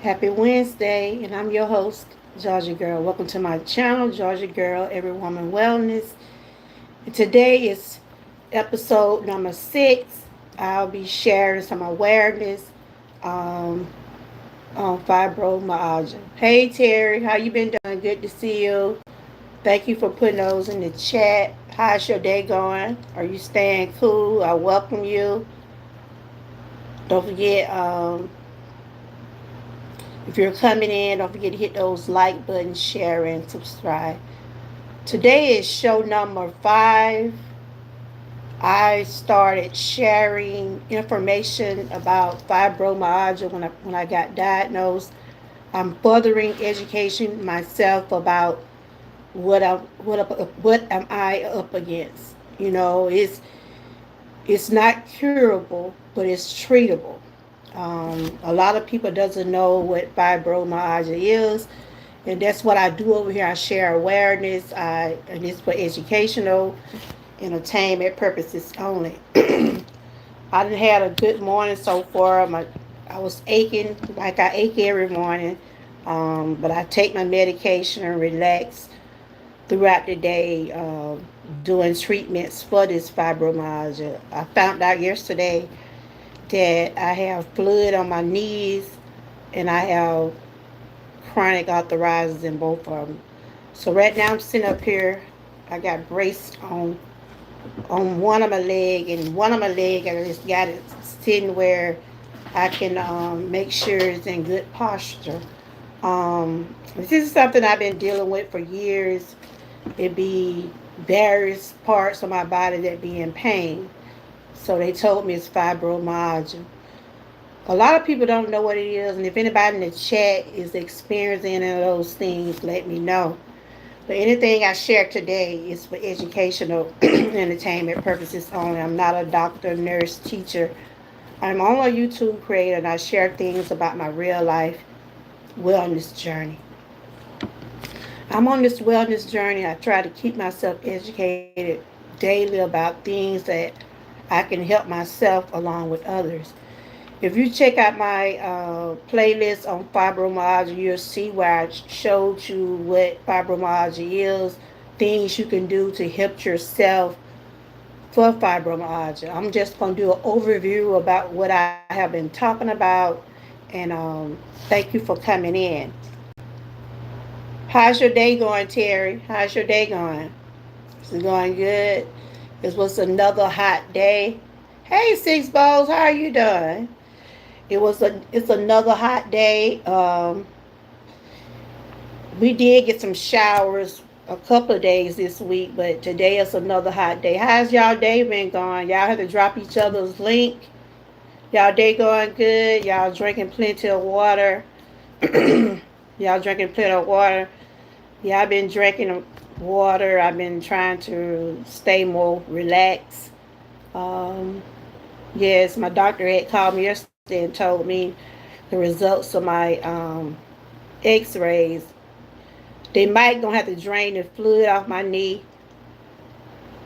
Happy Wednesday, and I'm your host, Georgia Girl. Welcome to my channel, Georgia Girl, Everywoman Wellness. And today is episode number 6. I'll be sharing some awareness um, on fibromyalgia. Hey Terry, how you been doing? Good to see you. Thank you for putting those in the chat. How's your day going? Are you staying cool? I welcome you. Don't forget, if you're coming in, don't forget to hit those like buttons, share, and subscribe. Today is show number 5. I started sharing information about fibromyalgia when I got diagnosed. I'm furthering education myself about what am I up against. It's not curable, but it's treatable. A lot of people doesn't know what fibromyalgia is, and that's what I do over here. I share awareness. And it's for educational, entertainment purposes only. I done had a good morning so far. I was aching like I ache every morning, but I take my medication and relax throughout the day, doing treatments for this fibromyalgia. I found out yesterday that I have fluid on my knees and I have chronic arthritis in both of them. So right now I'm sitting up here. I got braced on one of my leg, and one of my leg I just got it sitting where I can make sure it's in good posture. This is something I've been dealing with for years. It be various parts of my body that be in pain. So they told me it's fibromyalgia. A lot of people don't know what it is, and if anybody in the chat is experiencing any of those things, let me know. But anything I share today is for educational entertainment purposes only. I'm not a doctor, nurse, teacher. I'm only a YouTube creator, and I share things about my real life wellness journey. I'm on this wellness journey. I try to keep myself educated daily about things that I can help myself along with others. If you check out my playlist on fibromyalgia, you'll see where I showed you what fibromyalgia is, things you can do to help yourself for fibromyalgia. I'm just going to do an overview about what I have been talking about, and thank you for coming in. How's your day going, Terry? How's your day going? Is it going good? It was another hot day. Hey, Six Balls, how are you doing? It's another hot day. We did get some showers a couple of days this week, but today is another hot day. How's y'all day been going? Y'all have to drop each other's link. Y'all day going good? Y'all drinking plenty of water? Y'all drinking plenty of water? Yeah, I've been drinking water. I've been trying to stay more relaxed. Um, yes, my doctor had called me yesterday and told me the results of my X-rays. They might gonna have to drain the fluid off my knee.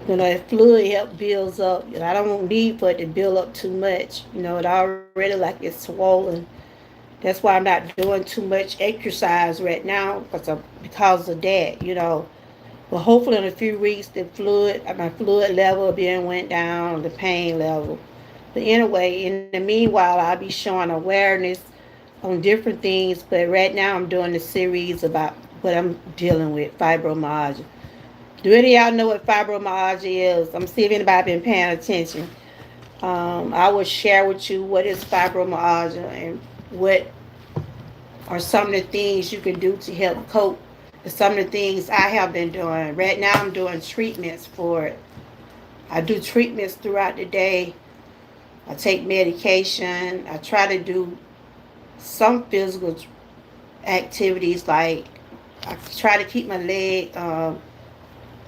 The fluid help builds up. I don't need for it to build up too much. It already like it's swollen. That's why I'm not doing too much exercise right now because of that. But hopefully in a few weeks my fluid level being went down, the pain level. But anyway, in the meanwhile, I'll be showing awareness on different things. But right now, I'm doing a series about what I'm dealing with, fibromyalgia. Do any of y'all know what fibromyalgia is? I'm see if anybody been paying attention. I will share with you what is fibromyalgia and what are some of the things you can do to help cope. And some of the things I have been doing. Right now, I'm doing treatments for it. I do treatments throughout the day. I take medication. I try to do some physical activities, like I try to keep my leg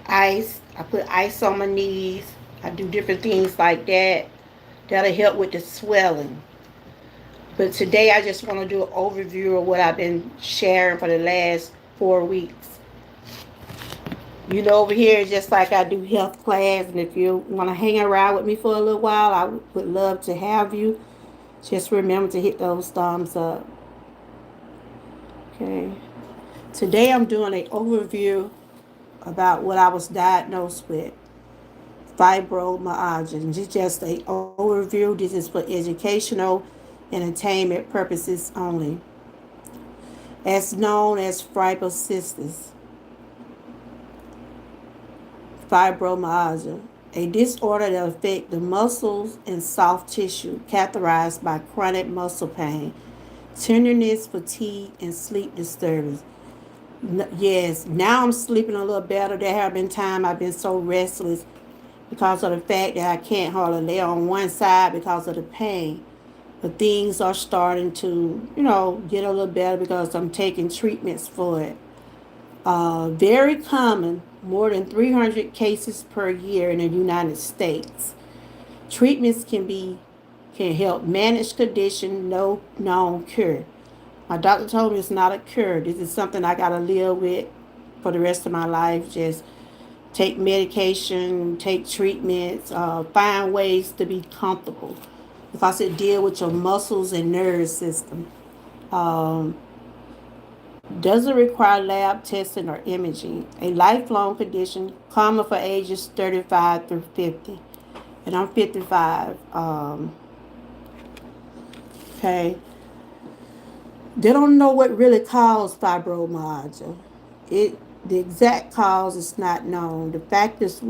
ice. I put ice on my knees. I do different things like that. That'll help with the swelling. But today I just want to do an overview of what I've been sharing for the last 4 weeks. Over here, just like I do health class, and if you want to hang around with me for a little while, I would love to have you. Just remember to hit those thumbs up. Okay. Today I'm doing an overview about what I was diagnosed with, fibromyalgia. And this is just an overview. This is for educational, entertainment purposes only. As known as fibromyalgia, a disorder that affects the muscles and soft tissue characterized by chronic muscle pain, tenderness, fatigue, and sleep disturbance. Yes, now I'm sleeping a little better. There have been times I've been so restless because of the fact that I can't hardly lay on one side because of the pain. But things are starting to, get a little better because I'm taking treatments for it. Very common, more than 300 cases per year in the United States. Treatments can help manage condition, no known cure. My doctor told me it's not a cure. This is something I gotta live with for the rest of my life. Just take medication, take treatments, find ways to be comfortable because it deals with your muscles and nervous system. Um, doesn't require lab testing or imaging. A lifelong condition, common for ages 35 through 50. And I'm 55. Okay. They don't know what really caused fibromyalgia. It the exact cause is not known. The factors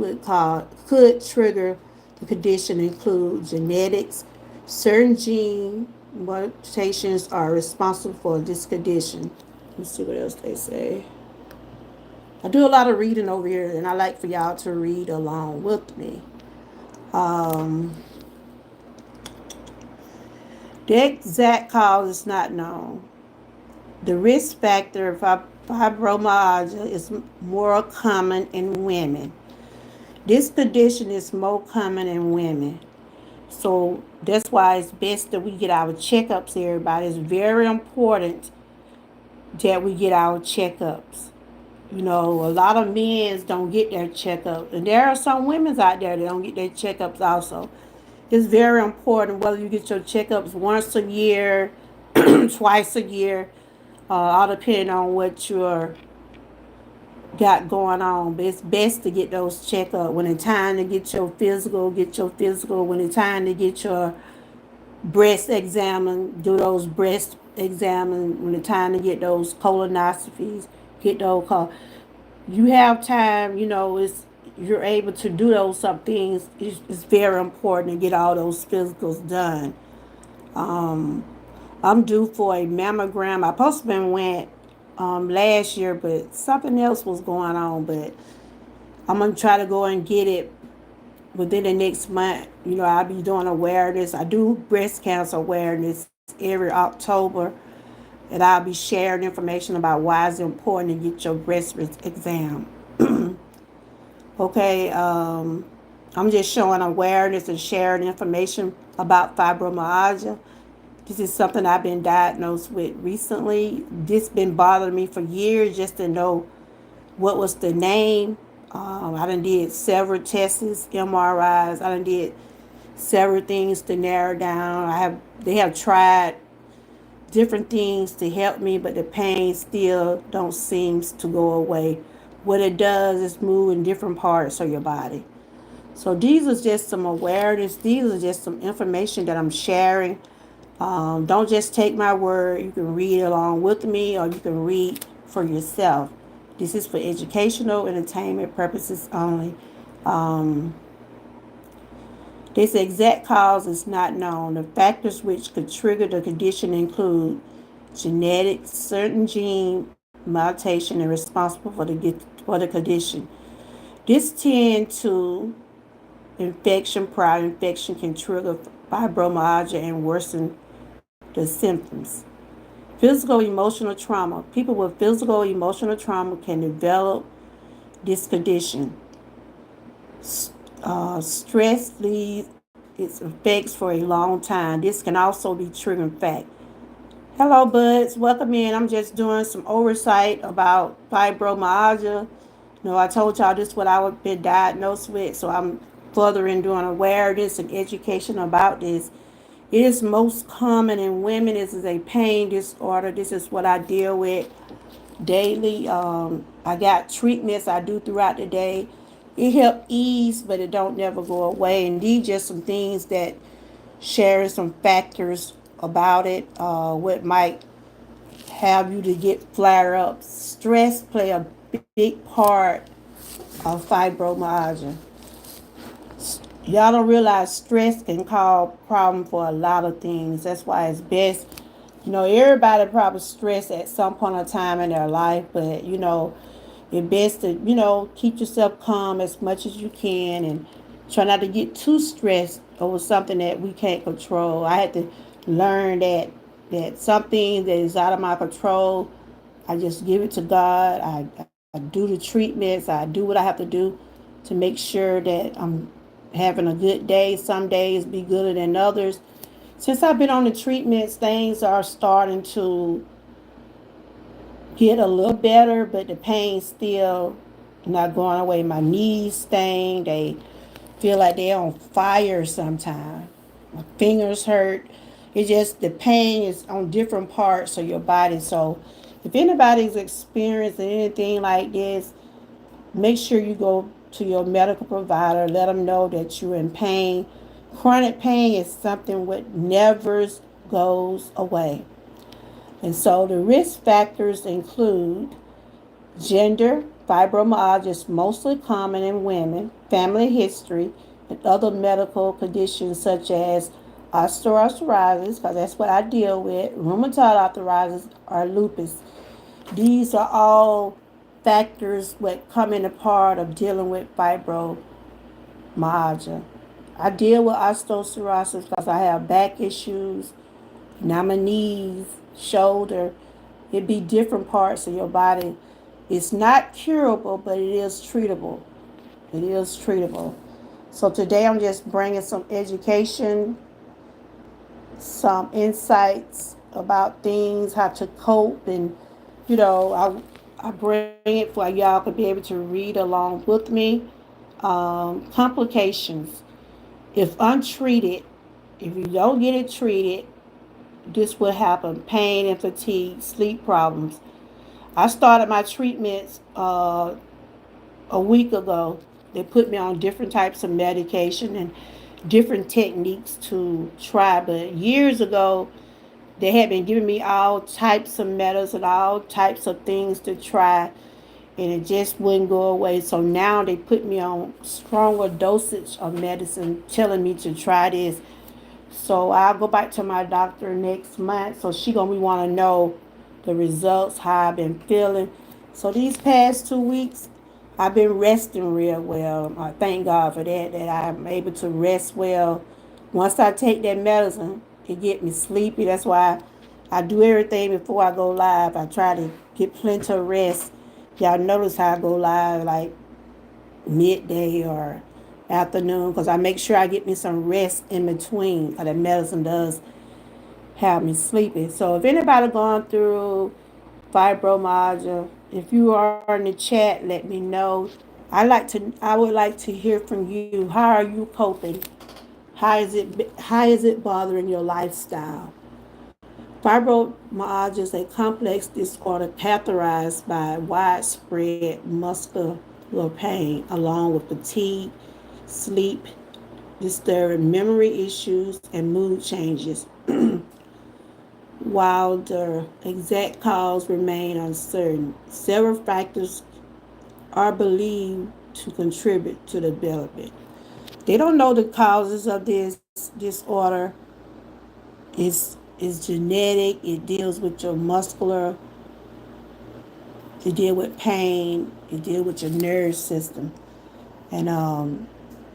could trigger the condition include genetics. Certain gene mutations are responsible for this condition. Let's see what else they say. I do a lot of reading over here, and I like for y'all to read along with me. Um, the exact cause is not known. The risk factor for fibromyalgia is more common in women. This condition is more common in women. So that's why it's best that we get our checkups, everybody. It's very important that we get our checkups. A lot of men don't get their checkups. And there are some women out there that don't get their checkups also. It's very important whether you get your checkups once a year, twice a year, all depending on what you're got going on. But it's best to get those checkups. When it's time to get your physical, get your physical. When it's time to get your breast examined, do those breast examine. When it's time to get those colonoscopies, get those. You have time, it's you're able to do those some things. It's very important to get all those physicals done. Um, I'm due for a mammogram. I supposed to been went last year, but something else was going on. But I'm gonna try to go and get it within the next month. I'll be doing awareness. I do breast cancer awareness every October, and I'll be sharing information about why it's important to get your breast exam. Okay, I'm just showing awareness and sharing information about fibromyalgia. This is something I've been diagnosed with recently. This been bothering me for years just to know what was the name. I done did several tests, MRIs. I done did several things to narrow down. They have tried different things to help me, but the pain still don't seem to go away. What it does is move in different parts of your body. So these are just some awareness. These are just some information that I'm sharing. Don't just take my word. You can read along with me or you can read for yourself. This is for educational, entertainment purposes only. Um, this exact cause is not known. The factors which could trigger the condition include genetics, certain gene mutation, and responsible for the condition. This tend to infection. Prior infection can trigger fibromyalgia and worsen the symptoms. Physical emotional trauma. People with physical emotional trauma can develop this condition. Stress leaves its effects for a long time. This can also be triggering fact. Hello, buds. Welcome in. I'm just doing some oversight about fibromyalgia. I told y'all this is what I've been diagnosed with, so I'm furthering doing awareness and education about this. It is most common in women. This is a pain disorder. This is what I deal with daily. I got treatments I do throughout the day. It help ease, but it don't never go away. And these just some things that sharing some factors about it. What might have you to get flare up. Stress play a big part of fibromyalgia. Y'all don't realize stress can cause problem for a lot of things. That's why it's best. Everybody probably stress at some point in time in their life, but it's best to keep yourself calm as much as you can and try not to get too stressed over something that we can't control. I had to learn that something that is out of my control, I just give it to God. I do the treatments. I do what I have to do to make sure that I'm having a good day. Some days be gooder than others. Since I've been on the treatments, things are starting to get a little better, but the pain still not going away. My knees sting. They feel like they're on fire sometimes. My fingers hurt. It just the pain is on different parts of your body. So if anybody's experiencing anything like this, make sure you go to your medical provider. Let them know that you're in pain. Chronic pain is something that never goes away. And so the risk factors include gender. Fibromyalgia is mostly common in women, family history, and other medical conditions such as osteoarthritis, because that's what I deal with, rheumatoid arthritis, or lupus. These are all factors that come in a part of dealing with fibromyalgia. I deal with osteoarthritis because I have back issues, now my knees, shoulder. It be different parts of your body. It's not curable, but it is treatable. It is treatable. So today I'm just bringing some education, some insights about things, how to cope, and I bring it for y'all to be able to read along with me. Complications. If untreated, if you don't get it treated, this will happen: pain and fatigue, sleep problems. I started my treatments a week ago. They put me on different types of medication and different techniques to try. But years ago, they had been giving me all types of medicine, all types of things to try, and it just wouldn't go away. So now they put me on stronger dosage of medicine, telling me to try this. So I'll go back to my doctor next month. So she gonna want to know the results, how I've been feeling. So these past 2 weeks, I've been resting real well. I thank God for that. That I'm able to rest well. Once I take that medicine, it get me sleepy. That's why I do everything before I go live. I try to get plenty of rest. Y'all notice how I go live like midday or afternoon because I make sure I get me some rest in between because the medicine does have me sleepy. So if anybody going through fibromyalgia, if you are in the chat, let me know. I would like to hear from you. How are you coping? How is it bothering your lifestyle? Fibromyalgia is a complex disorder characterized by widespread muscular pain, along with fatigue, sleep, disturbed memory issues, and mood changes. While the exact cause remain uncertain, several factors are believed to contribute to the development. They don't know the causes of this disorder. It's genetic. It deals with your muscular. It deals with pain. It deals with your nerve system. And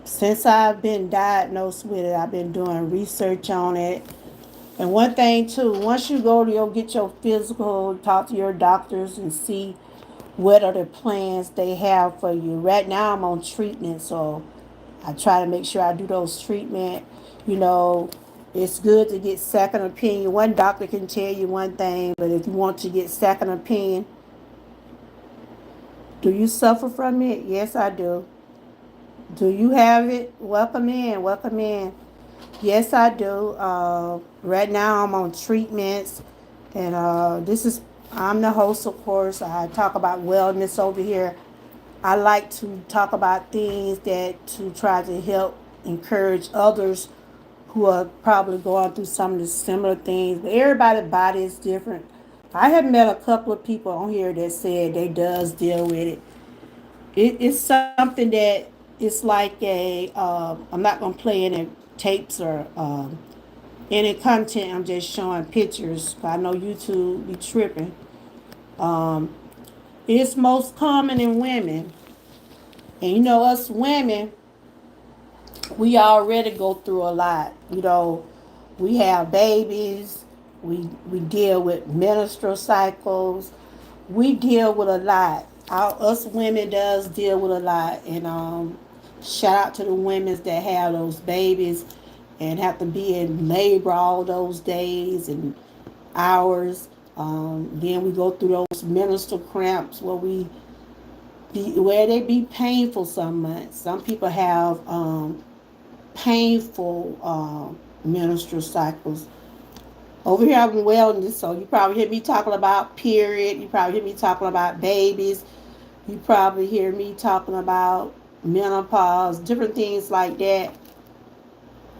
since I've been diagnosed with it, I've been doing research on it. And one thing too, once you go to get your physical, talk to your doctors and see what are the plans they have for you. Right now I'm on treatment, so I try to make sure I do those treatment. You know, it's good to get second opinion. One doctor can tell you one thing, but if you want to get second opinion, do you suffer from it? Yes, I do. Do you have it? Welcome in. Welcome in. Yes, I do. Right now, I'm on treatments, and I'm the host, of course. I talk about wellness over here. I like to talk about things that to try to help encourage others who are probably going through some of the similar things. But everybody's body is different. I have met a couple of people on here that said they does deal with it. It's something that it's like I'm not gonna play any tapes or any content. I'm just showing pictures. I know YouTube be tripping. Um, it's most common in women, and us women, we already go through a lot. We have babies. We deal with menstrual cycles. We deal with a lot. Us women does deal with a lot, and shout out to the women that have those babies and have to be in labor all those days and hours. Then we go through those menstrual cramps where they be painful some months. Some people have painful menstrual cycles. Over here I'm in wellness, so you probably hear me talking about period. You probably hear me talking about babies. You probably hear me talking about menopause, different things like that.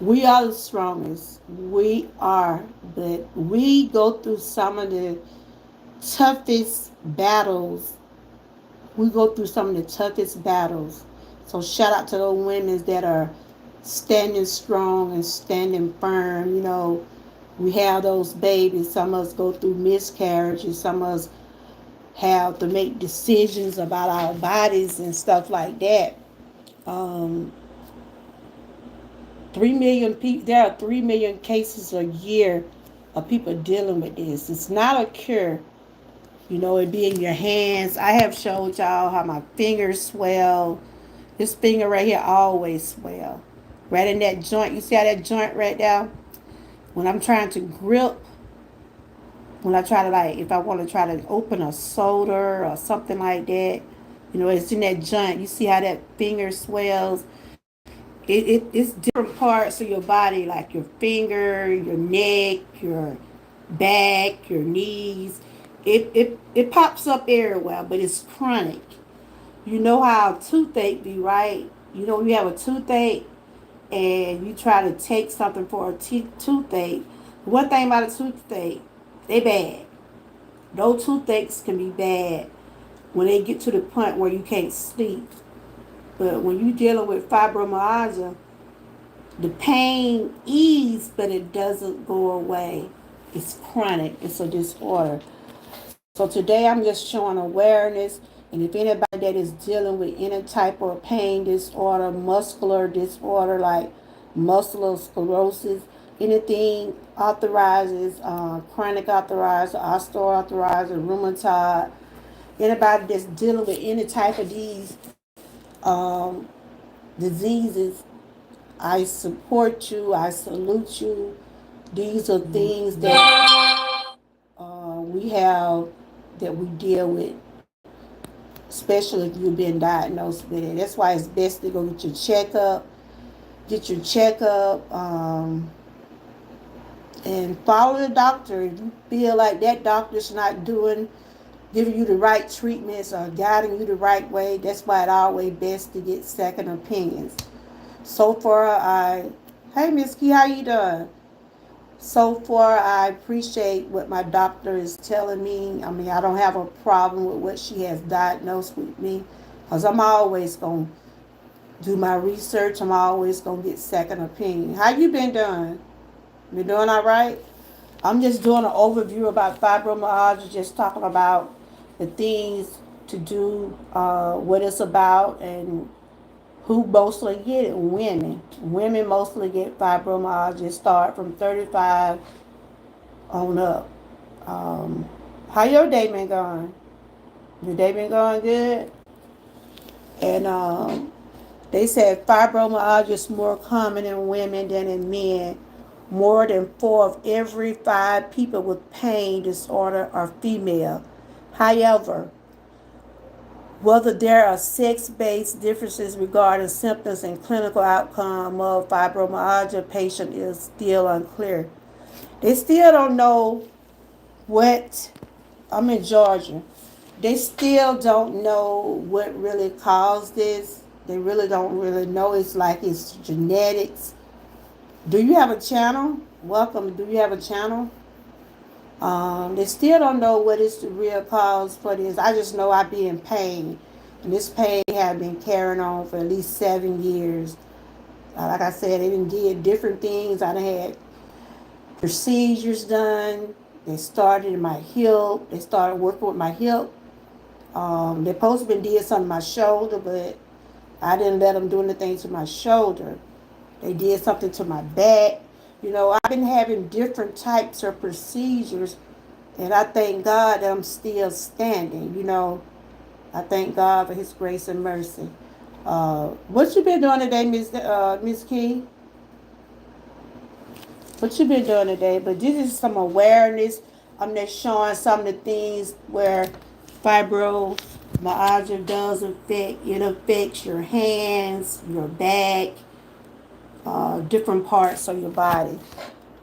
We are the strongest. We are, but we go through some of the toughest battles. We go through some of the toughest battles. So shout out to those women that are standing strong and standing firm. We have those babies. Some of us go through miscarriages. Some of us have to make decisions about our bodies and stuff like that. Um, 3 million people. There are 3 million cases a year of people dealing with this. It's not a cure. It be in your hands. I have showed y'all how my fingers swell. This finger right here always swell. Right in that joint. You see how that joint right there? When I'm trying to grip, when I try to if I want to try to open a soda or something like that, it's in that joint. You see how that finger swells? It's different parts of your body, like your finger, your neck, your back, your knees. It pops up everywhere, but it's chronic. You know how a toothache be, right? You have a toothache and you try to take something for a toothache. One thing about a toothache, they bad. Those toothaches can be bad when they get to the point where you can't sleep. But when you're dealing with fibromyalgia, the pain eases, but it doesn't go away. It's chronic. It's a disorder. So today I'm just showing awareness. And if anybody that is dealing with any type of pain disorder, muscular disorder like muscular sclerosis, anything authorizes, chronic arthritis, osteoarthritis, rheumatoid, anybody that's dealing with any type of these um, diseases, I support you. I salute you. These are things that we have that we deal with, especially if you've been diagnosed with it. That's why it's best to go get your checkup. Get your checkup and follow the doctor. If you feel like that doctor's not giving you the right treatments or guiding you the right way, that's why it's always best to get second opinions. So far, hey Miss Key, how you doing? So far, I appreciate what my doctor is telling me. I mean, I don't have a problem with what she has diagnosed with me, because I'm always going to do my research. I'm always going to get second opinion. How you been doing? You doing all right? I'm just doing an overview about fibromyalgia, just talking about the things to do, what it's about, and who mostly get it. Women mostly get fibromyalgia. Start from 35 on up. How your day been going? Your day been going good? And they said fibromyalgia is more common in women than in men. More than 4 of every 5 people with pain disorder are female. However, Whether there are sex-based differences regarding symptoms and clinical outcome of fibromyalgia patient is still unclear. They still don't know what. I'm in Georgia. They still don't know what really caused this. They really don't really know. It's like it's genetics. Do you have a channel? Welcome. Do you have a channel? They still don't know what is the real cause for this. I just know I be in pain. And this pain had been carrying on for at least 7 years. Like I said, they done did different things. I done had procedures done. They started in my hip. They started working with my hip. They supposed to been did something to my shoulder, but I didn't let them do anything to my shoulder. They did something to my back. I've been having different types of procedures, and I thank God that I'm still standing. I thank God for His grace and mercy. What you been doing today, Miss Key? What you been doing today? But this is some awareness. I'm just showing some of the things where fibromyalgia does affect. It affects your hands, your back, different parts of your body.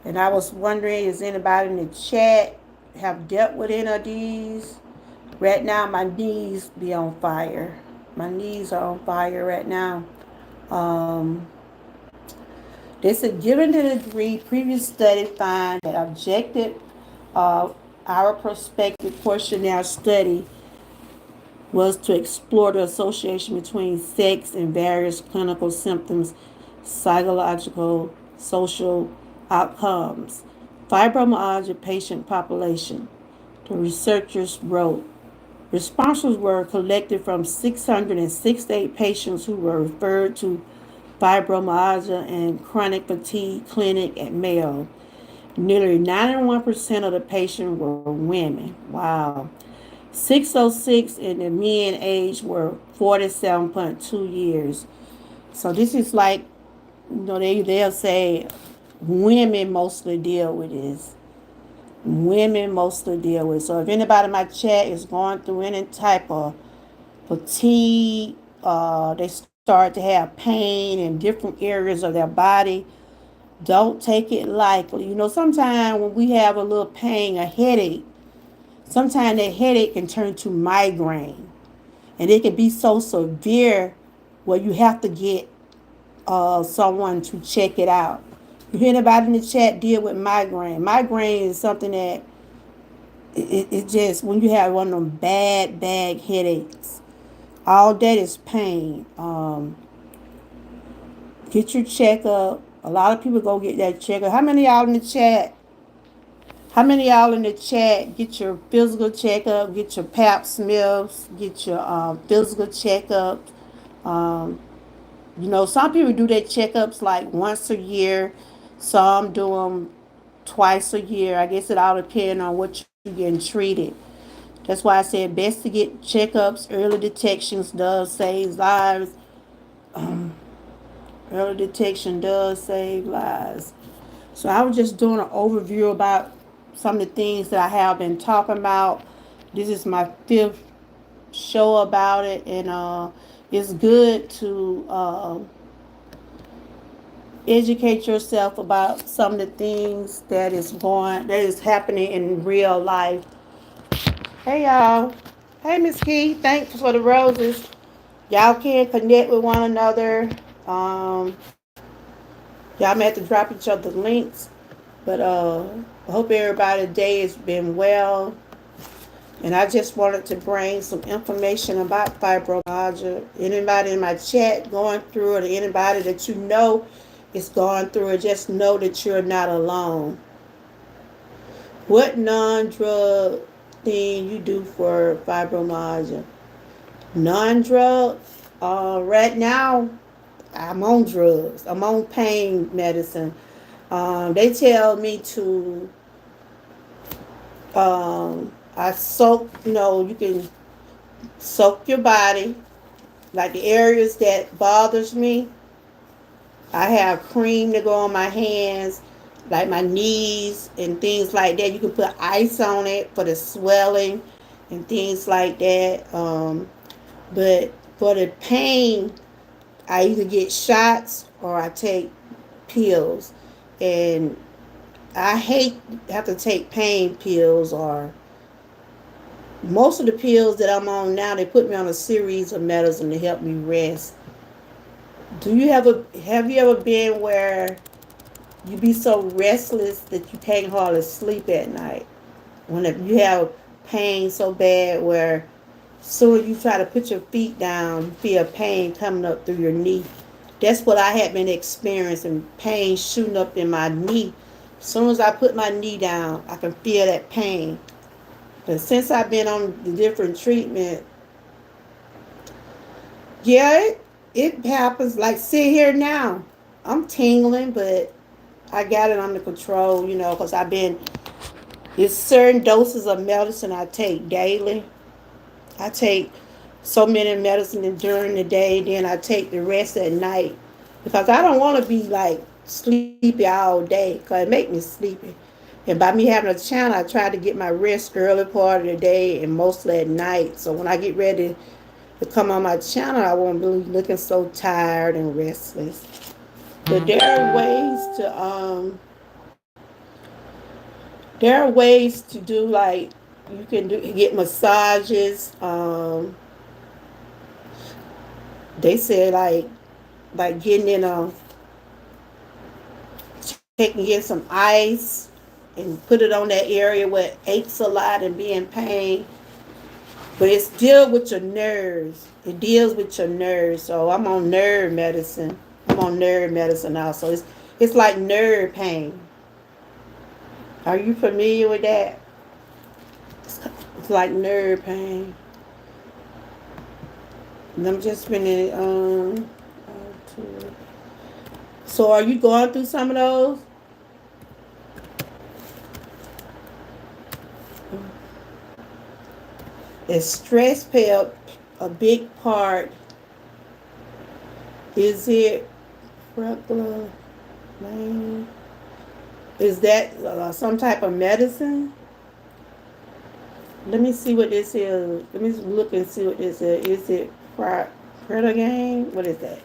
And I was wondering, is anybody in the chat have dealt with any of these? Right now, my knees be on fire. My knees are on fire right now. Um, they said, given the degree, previous study find that objective our prospective questionnaire study was to explore the association between sex and various clinical symptoms, psychological, social outcomes. Fibromyalgia patient population. The researchers wrote, responses were collected from 668 patients who were referred to fibromyalgia and chronic fatigue clinic at Mayo. Nearly 91% of the patients were women. Wow. 606 in the mean age were 47.2 years. So this is like, they'll say women mostly deal with this. Women mostly deal with. So if anybody in my chat is going through any type of fatigue, they start to have pain in different areas of their body, don't take it lightly. Sometimes when we have a little pain, a headache, sometimes that headache can turn to migraine. And it can be so severe where you have to get someone to check it out. You hear anybody in the chat deal with migraine? Migraine is something that it just, when you have one of them bad headaches, all that is pain. Get your checkup. A lot of people go get that checkup. How many of y'all in the chat? How many of y'all in the chat get your physical checkup, get your pap smears, get your physical checkup? Um, some people do their checkups like once a year. Some do them twice a year. I guess it all depends on what you're getting treated. That's why I said best to get checkups. Early detections does save lives. Um, Early detection does save lives. So I was just doing an overview about some of the things that I have been talking about. This is my fifth show about it, and it's good to educate yourself about some of the things that is happening in real life. Hey y'all. Hey Miss Key, thanks for the roses. Y'all can connect with one another. Um, y'all may have to drop each other links. But I hope everybody's day has been well. And I just wanted to bring some information about fibromyalgia. Anybody in my chat going through it, or anybody that you know is going through it, just know that you're not alone. What non-drug thing you do for fibromyalgia? Non-drug? Right now, I'm on drugs. I'm on pain medicine. They tell me to I soak, you can soak your body, like the areas that bothers me. I have cream to go on my hands, like my knees and things like that. You can put ice on it for the swelling and things like that. But for the pain, I either get shots or I take pills. And I hate have to take pain pills, or most of the pills that I'm on now, they put me on a series of medicine to help me rest. Do you have you ever been where you be so restless that you can't hardly sleep at night? When you have pain so bad where soon as you try to put your feet down, you feel pain coming up through your knee. That's what I had been experiencing, pain shooting up in my knee. As soon as I put my knee down, I can feel that pain. But since I've been on the different treatment, yeah, it happens. Like, sit here now. I'm tingling, but I got it under control, because it's certain doses of medicine I take daily. I take so many medicine during the day, then I take the rest at night. Because I don't want to be like sleepy all day, because it make me sleepy. And by me having a channel, I try to get my rest early part of the day and mostly at night. So when I get ready to come on my channel, I won't be looking so tired and restless. But there are ways to do, like, you can get massages. They say like getting in taking in some ice and put it on that area where it aches a lot and be in pain. But it's deal with your nerves. It deals with your nerves. So I'm on nerve medicine. I'm on nerve medicine now. So it's like nerve pain. Are you familiar with that? It's like nerve pain. And I'm just finna so are you going through some of those? Is stress play a big part? Is it regular? Is that some type of medicine? Let me see what this is. Let me look and see what this is. Is it Predigain? What is that?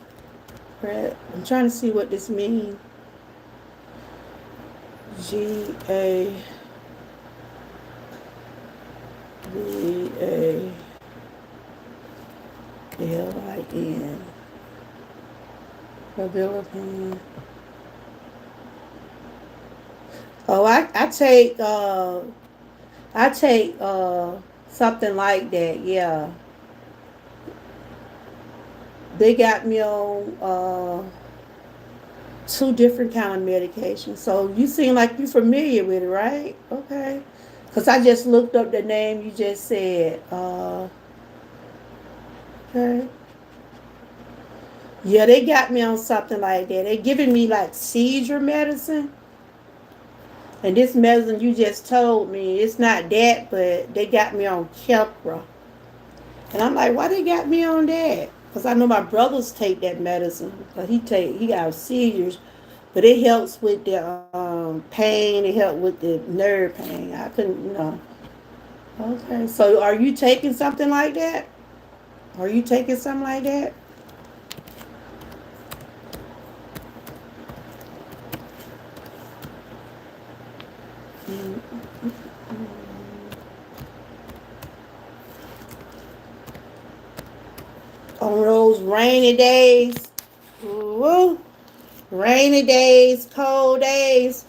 I'm trying to see what this means. Gavalin. Gavalin. Oh, I take something like that. Yeah, they got me on two different kind of medications. So you seem like you're familiar with it, right? Okay. Cause I just looked up the name you just said. Okay. Yeah, they got me on something like that. They giving me like seizure medicine. And this medicine you just told me, it's not that, but they got me on Kelpra. And I'm like, why they got me on that? Because I know my brothers take that medicine. But he got seizures. But it helps with the pain. It helps with the nerve pain. I couldn't. Okay. So are you taking something like that? Are you taking something like that? On those rainy days, woo, rainy days, cold days,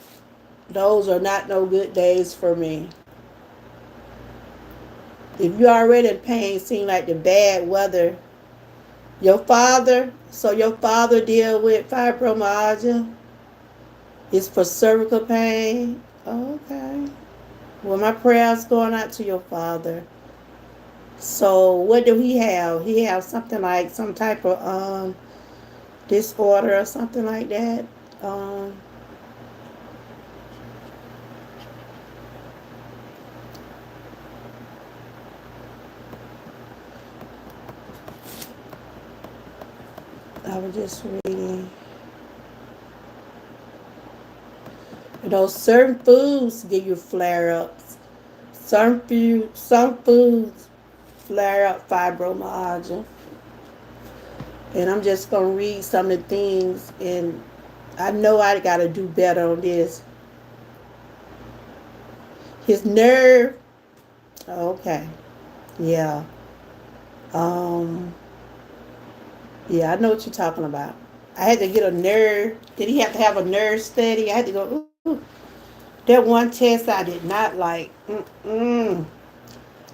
those are not no good days for me. If you're already in pain, seem like the bad weather. Your father deal with fibromyalgia. It's for cervical pain. Okay. Well, my prayers going out to your father. So what do he have? He have something like some type of disorder or something like that. Um, I was just reading. Those certain foods give you flare ups. Some foods flare up fibromyalgia. And I'm just going to read some of the things. And I know I got to do better on this. His nerve. Okay. Yeah. Um. Yeah, I know what you're talking about. I had to get a nerve. Did he have to have a nerve study? I had to go. Ooh, that one test I did not like. Mm-mm.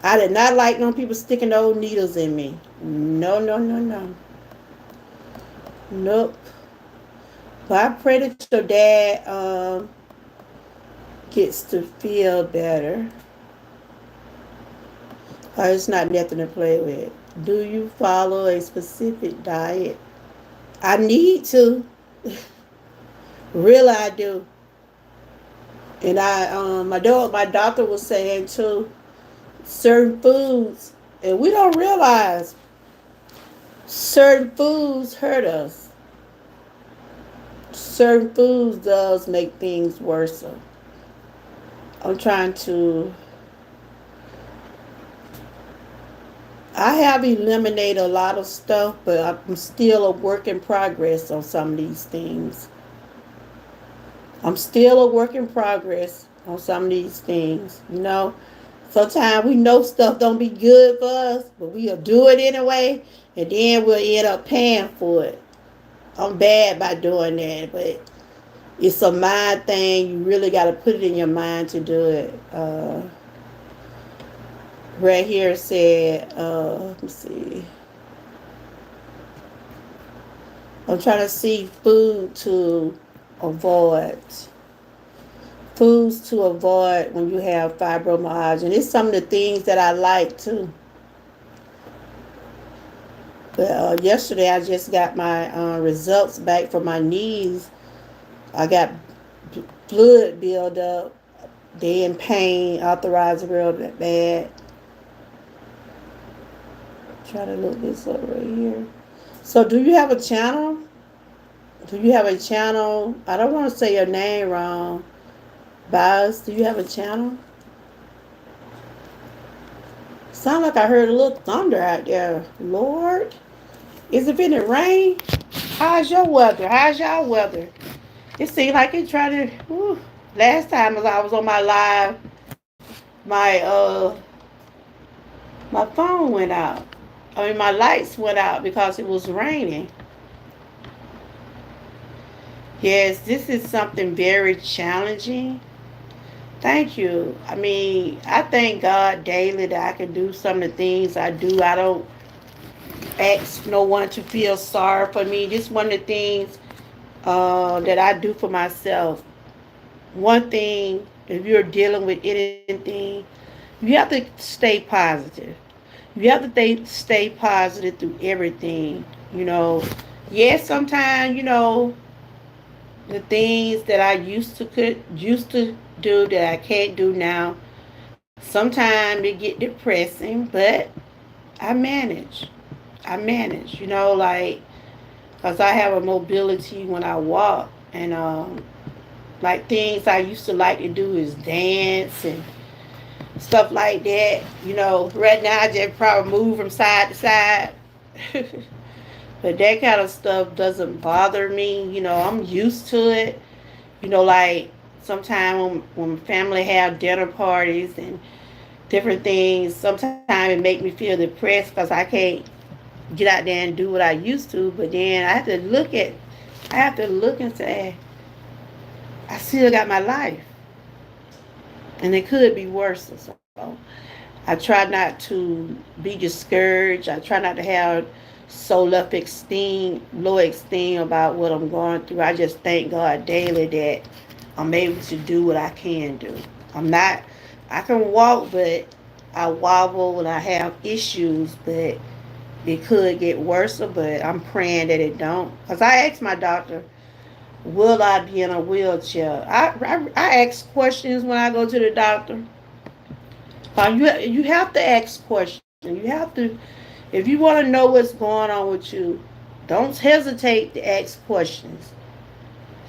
I did not like no people sticking those needles in me. No, no, no, no. Nope. But I pray that your dad gets to feel better. It's not nothing to play with. Do you follow a specific diet? I need to. Really, I do. And my doctor was saying too, certain foods, and we don't realize certain foods hurt us. Certain foods does make things worse. I'm trying to. I have eliminated a lot of stuff, but I'm still a work in progress on some of these things. I'm still a work in progress on some of these things. Sometimes we know stuff don't be good for us, but we'll do it anyway, and then we'll end up paying for it. I'm bad by doing that, but it's a mind thing. You really got to put it in your mind to do it. Right here said, let me see. I'm trying to see avoid. Foods to avoid when you have fibromyalgia. And it's some of the things that I like too. But yesterday I just got my results back for my knees. I got fluid buildup. They in pain, authorized real bad. Try to look this up right here. So do you have a channel? Do you have a channel? I don't want to say your name wrong. Buzz, do you have a channel? Sound like I heard a little thunder out there. Lord, is it finna rain? How's your weather? How's y'all weather? It seemed like it tried to. Whew. Last time as I was on my live, my phone went out. I mean, my lights went out because it was raining. Yes, this is something very challenging. Thank you. I mean, I thank God daily that I can do some of the things I do. I don't ask no one to feel sorry for me. Just one of the things that I do for myself. One thing, if you're dealing with anything, you have to stay positive. You have to stay positive through everything. You know, yes, sometimes the things that I used to do that I can't do now. Sometimes it get depressing, but I manage. I manage. Like because I have a mobility when I walk, and like things I used to like to do is dance and stuff like that. Right now I just probably move from side to side. But that kind of stuff doesn't bother me. I'm used to it. Like sometimes when family have dinner parties and different things, sometimes it make me feel depressed because I can't get out there and do what I used to. But then I have to look and say, I still got my life, and it could be worse. So I try not to be discouraged. I try not to have low esteem about what I'm going through. I just thank God daily that I'm able to do what I can do. I'm not, I can walk, but I wobble and I have issues, but it could get worse, but I'm praying that it don't. Because I asked my doctor, will I be in a wheelchair? I ask questions when I go to the doctor. You have to ask questions. You have to, if you want to know what's going on with you, don't hesitate to ask questions,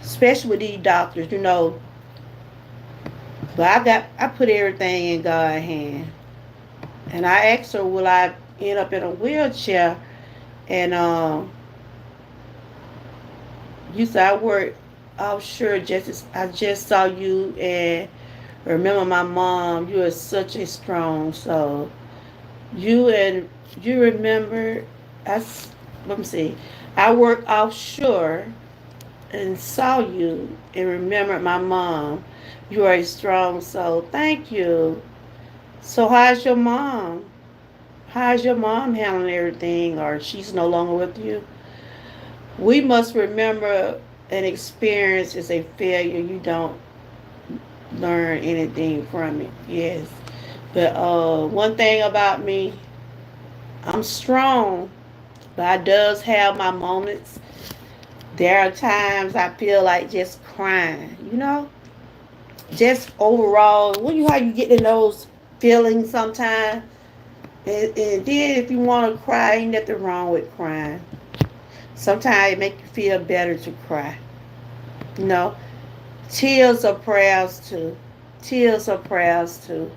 especially with these doctors. But I put everything in God's hand, and I asked her, will I end up in a wheelchair. And you said I work offshore. I just saw you and remember my mom. You are such a strong soul. You and you remember. I let me see. I work offshore and saw you and remembered my mom. You are a strong soul. Thank you. So how's your mom? How's your mom handling everything, or she's no longer with you? We must remember an experience is a failure. You don't learn anything from it. Yes. But one thing about me, I'm strong, but I does have my moments. There are times I feel like just crying, just overall. When you how you get in those feelings sometimes, and then if you want to cry, ain't nothing wrong with crying. Sometimes it make you feel better to cry. You know, tears are prayers too. Tears are prayers too.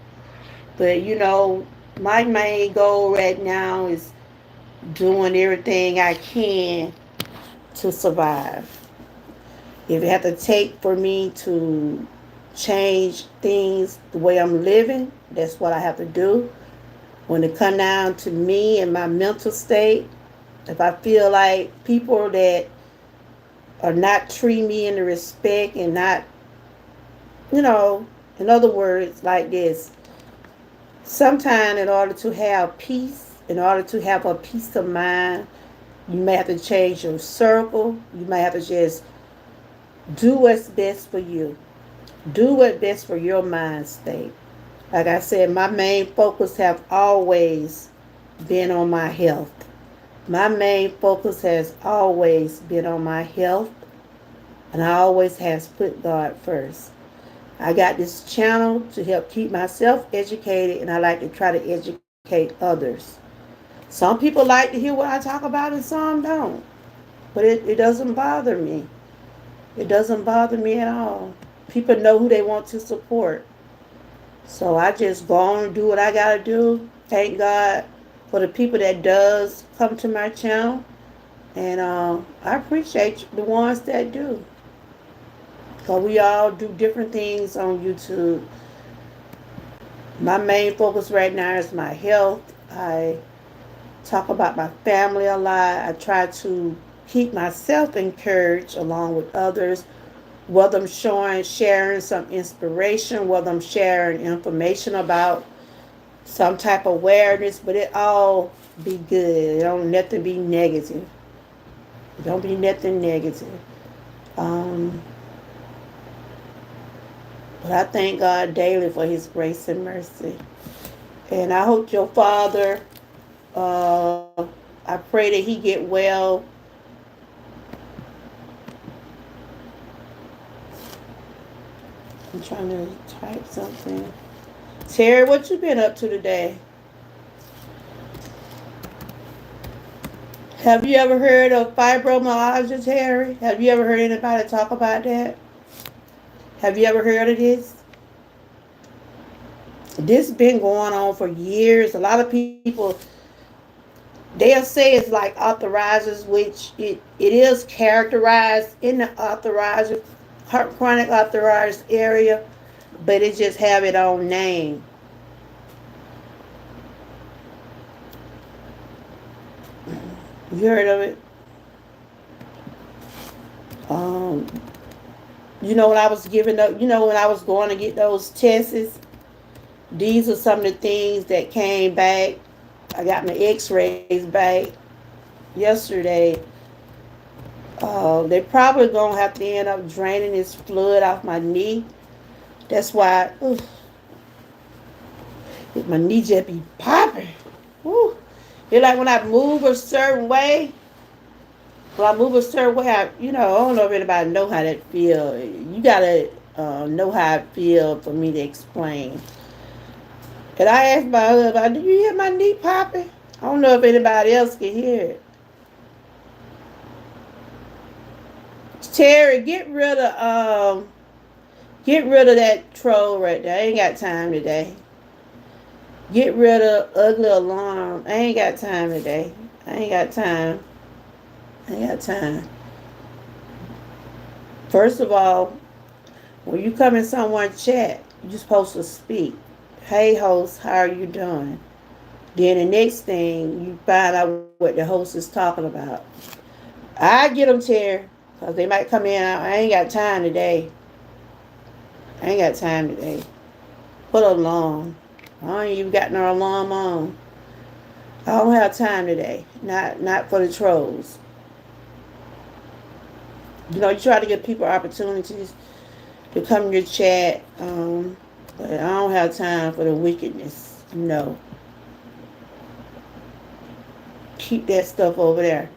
But my main goal right now is doing everything I can to survive. If it have to take for me to change things the way I'm living, that's what I have to do. When it come down to me and my mental state, if I feel like people that are not treating me in the respect and not, you know, in other words, like this, sometimes in order to have peace, in order to have a peace of mind, you may have to change your circle. You may have to just do what's best for you. Do what's best for your mind state. Like I said, my main focus have always been on my health. My main focus has always been on my health, and I always has put God first. I got this channel to help keep myself educated, and I like to try to educate others. Some people like to hear what I talk about, and some don't. But it doesn't bother me. It doesn't bother me at all. People know who they want to support. So I just go on and do what I gotta do. Thank God for the people that does come to my channel, and I appreciate the ones that do. Cause we all do different things on YouTube. My main focus right now is my health. I talk about my family a lot. I try to keep myself encouraged along with others, whether I'm sharing some inspiration, whether I'm sharing information about some type of awareness, but it all be good. It don't nothing be negative. It don't be nothing negative. Um, but I thank God daily for His grace and mercy. And I hope your father, I pray that he get well. I'm trying to type something. Terry, what you been up to today? Have you ever heard of fibromyalgia, Terry? Have you ever heard anybody talk about that? Have you ever heard of this? This been going on for years. A lot of people, they'll say it's like arthritis, which it is characterized in the arthritis, chronic arthritis area, but it just have its own name. You heard of it? Um, when I was giving up, when I was going to get those tests, these are some of the things that came back. I got my x-rays back yesterday. They probably going to have to end up draining this fluid off my knee. That's why my knee just be popping. Woo. It's like when I move a certain way, I don't know if anybody know how that feel. You got to know how it feel for me to explain. And I asked my husband, do you hear my knee popping? I don't know if anybody else can hear it. Terry, get rid of that troll right there. I ain't got time today. Get rid of ugly alarm. I ain't got time today. I ain't got time. I ain't got time. First of all, when you come in someone's chat, you're supposed to speak. Hey, host, how are you doing? Then the next thing, you find out what the host is talking about. I get them, Terry, because they might come in. I ain't got time today. I ain't got time today. Put an alarm. I ain't even got no alarm on. I don't have time today. Not for the trolls. You try to give people opportunities to come in your chat, but I don't have time for the wickedness. No. Keep that stuff over there.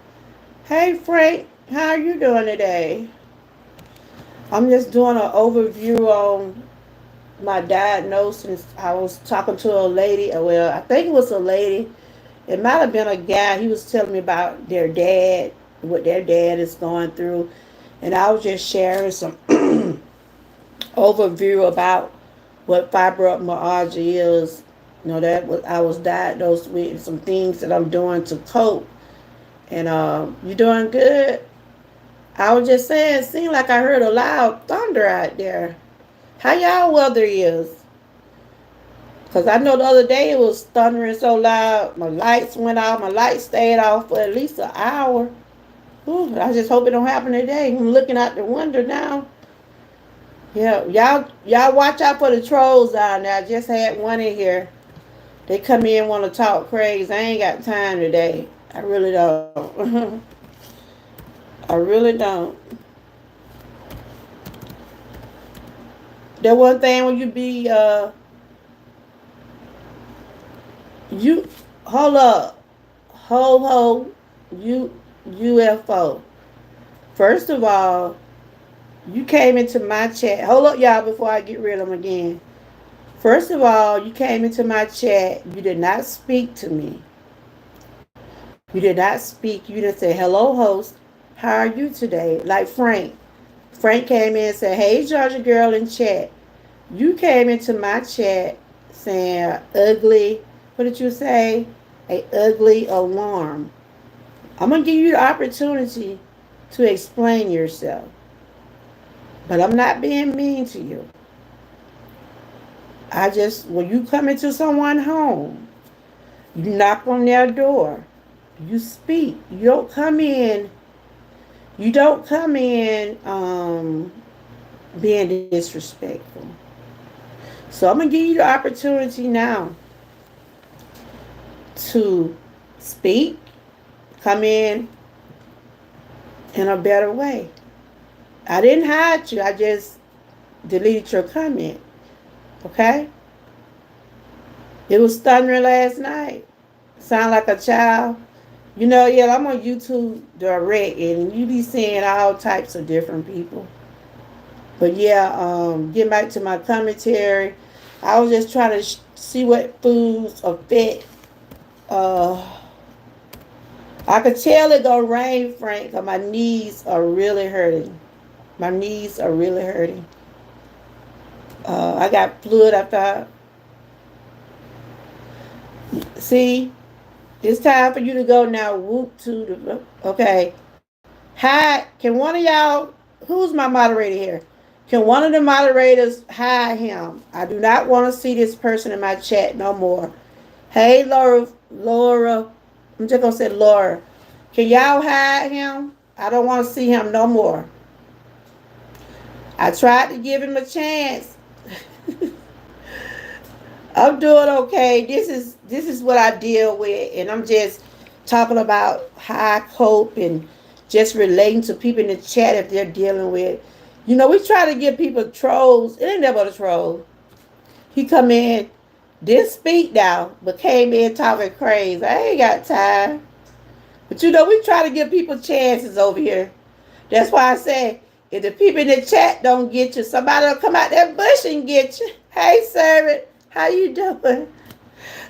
Hey Frank, how are you doing today? I'm just doing an overview on my diagnosis. I was talking to a lady. Well, I think it was a lady. It might have been a guy. He was telling me about their dad, what their dad is going through. And I was just sharing some overview about what fibromyalgia is. That I was diagnosed with, some things that I'm doing to cope. And you doing good? I was just saying, it seemed like I heard a loud thunder out there. How y'all weather is? Because I know the other day it was thundering so loud. My lights went off. My lights stayed off for at least an hour. Ooh, I just hope it don't happen today. I'm looking out the window now. Yeah, y'all watch out for the trolls down there. I just had one in here. They come in want to talk crazy. I ain't got time today. I really don't. I really don't. The one thing when you be you hold up, you UFO. First of all, you came into my chat. Hold up, y'all, before I get rid of them again. First of all, you came into my chat. You did not speak to me. You did not speak. You didn't say, hello, host. How are you today? Like Frank. Frank came in and said, hey, Georgia girl in chat. You came into my chat saying, ugly. What did you say? A ugly alarm. I'm going to give you the opportunity to explain yourself. But I'm not being mean to you. When you come into someone's home, you knock on their door, you speak. You don't come in being disrespectful. So I'm going to give you the opportunity now to speak, come in a better way. I didn't hide you. I just deleted your comment. Okay? It was thundering last night. Sound like a child. Yeah, I'm on YouTube direct, and you be seeing all types of different people. But yeah, getting back to my commentary, I was just trying to see what foods affect. I could tell it gonna rain, Frank, because my knees are really hurting. My knees are really hurting. I got fluid. I thought, see, it's time for you to go now. Whoop to the okay. Hi, can one of y'all? Who's my moderator here? Can one of the moderators hide him? I do not want to see this person in my chat no more. Hey, Laura. I'm just gonna say Laura. Can y'all hide him? I don't want to see him no more. I tried to give him a chance. I'm doing okay. This is what I deal with, and I'm just talking about how I cope and just relating to people in the chat if they're dealing with. We try to give people trolls. It ain't never a troll. He come in, didn't speak now, but came in talking crazy. I ain't got time. But we try to give people chances over here. That's why I say, if the people in the chat don't get you, somebody will come out that bush and get you. Hey, servant, how you doing?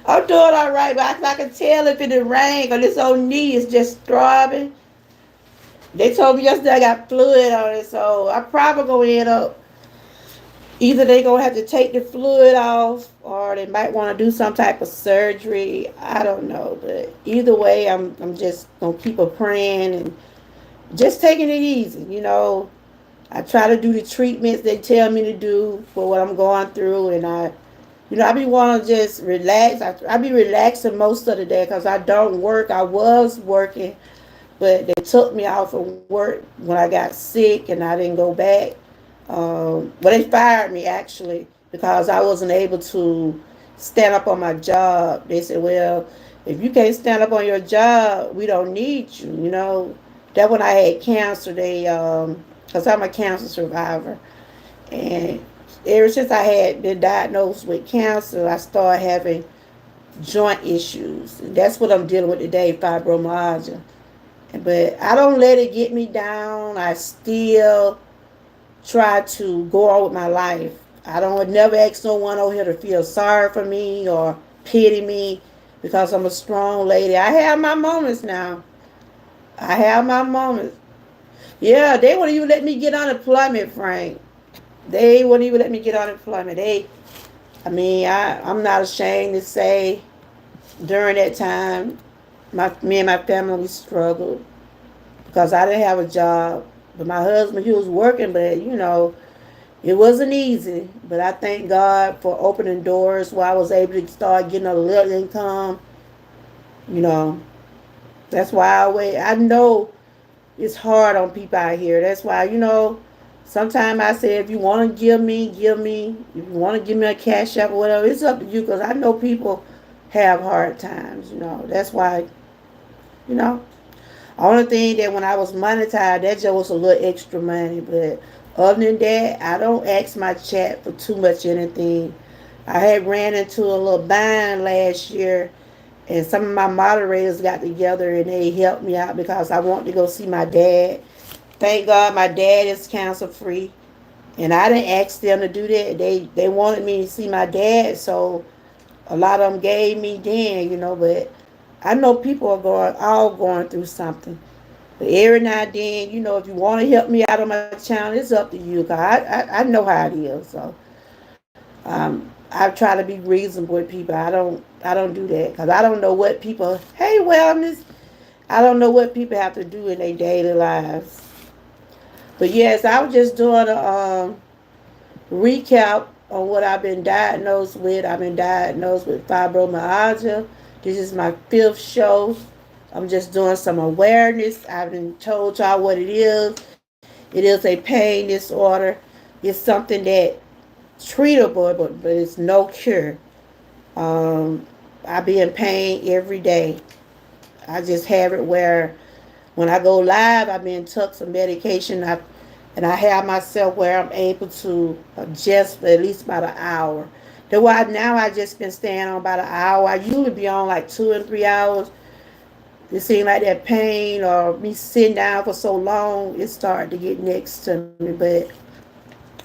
I'm doing all right, but I can tell if it rain because this old knee is just throbbing. They told me yesterday I got fluid on it, so I probably gonna end up Either they gonna have to take the fluid off, or they might want to do some type of surgery. I don't know, but either way, I'm just gonna keep a praying and just taking it easy. I try to do the treatments they tell me to do for what I'm going through, and I be want to just relax. I be relaxing most of the day because I don't work. I was working, but they took me out of work when I got sick, and I didn't go back. Well, they fired me actually because I wasn't able to stand up on my job. They said, "Well, if you can't stand up on your job, we don't need you." That when I had cancer, because I'm a cancer survivor, and ever since I had been diagnosed with cancer, I started having joint issues. And that's what I'm dealing with today, fibromyalgia. But I don't let it get me down. I still try to go on with my life. I don't never ask no one over here to feel sorry for me or pity me because I'm a strong lady. I have my moments now. I have my moments. Yeah, they wouldn't even let me get unemployment, Frank. They wouldn't even let me get unemployment. I'm not ashamed to say during that time, me and my family struggled because I didn't have a job. But my husband, he was working, but it wasn't easy. But I thank God for opening doors where I was able to start getting a little income. You know, that's why I know it's hard on people out here. That's why, sometimes I say if you want to give me, give me. If you want to give me a cash app or whatever, it's up to you because I know people have hard times. That's why, you know. Only thing that when I was monetized, that just was a little extra money. But other than that, I don't ask my chat for too much anything. I had ran into a little bind last year, and some of my moderators got together and they helped me out because I wanted to go see my dad. Thank God my dad is cancer free, and I didn't ask them to do that. They wanted me to see my dad, so a lot of them gave me then. But I know people are all going through something. But every now and then, if you want to help me out on my channel, it's up to you. Cause I know how it is. So I try to be reasonable with people. I don't do that because I don't know what people. Hey, wellness. I don't know what people have to do in their daily lives. But yes, I was just doing a recap on what I've been diagnosed with. I've been diagnosed with fibromyalgia. This is my fifth show. I'm just doing some awareness. I've been told y'all what it is. It is a pain disorder. It's something that treatable, but it's no cure. I be in pain every day. I just have it where when I go live, I've been took some medication. And I have myself where I'm able to adjust for at least about an hour. That's why now I just been staying on about an hour. I usually be on like 2 and 3 hours. It seemed like that pain or me sitting down for so long, it started to get next to me. But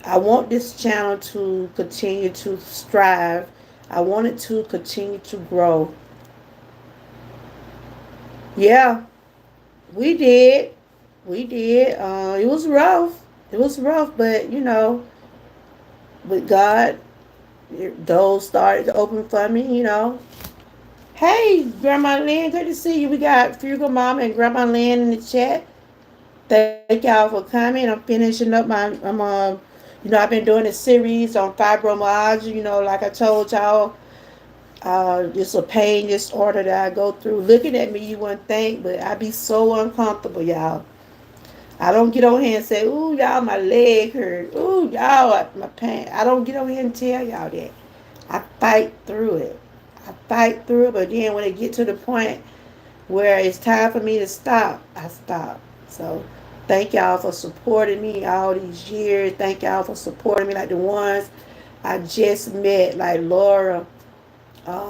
I want this channel to continue to strive. I want it to continue to grow. Yeah, we did. We did. It was rough. It was rough, but with God, doors started to open for me. Hey, Grandma Lynn, good to see you. We got Frugal Mama and Grandma Lynn in the chat. Thank y'all for coming. I'm finishing up I've been doing a series on fibromyalgia. Like I told y'all, it's a pain disorder that I go through. Looking at me, you wouldn't think, but I be so uncomfortable, y'all. I don't get on here and say, "Ooh, y'all, my leg hurt. Ooh, y'all, my pain." I don't get on here and tell y'all that. I fight through it. I fight through it, but then when it get to the point where it's time for me to stop, I stop. So thank y'all for supporting me all these years. Thank y'all for supporting me like the ones I just met, like Laura,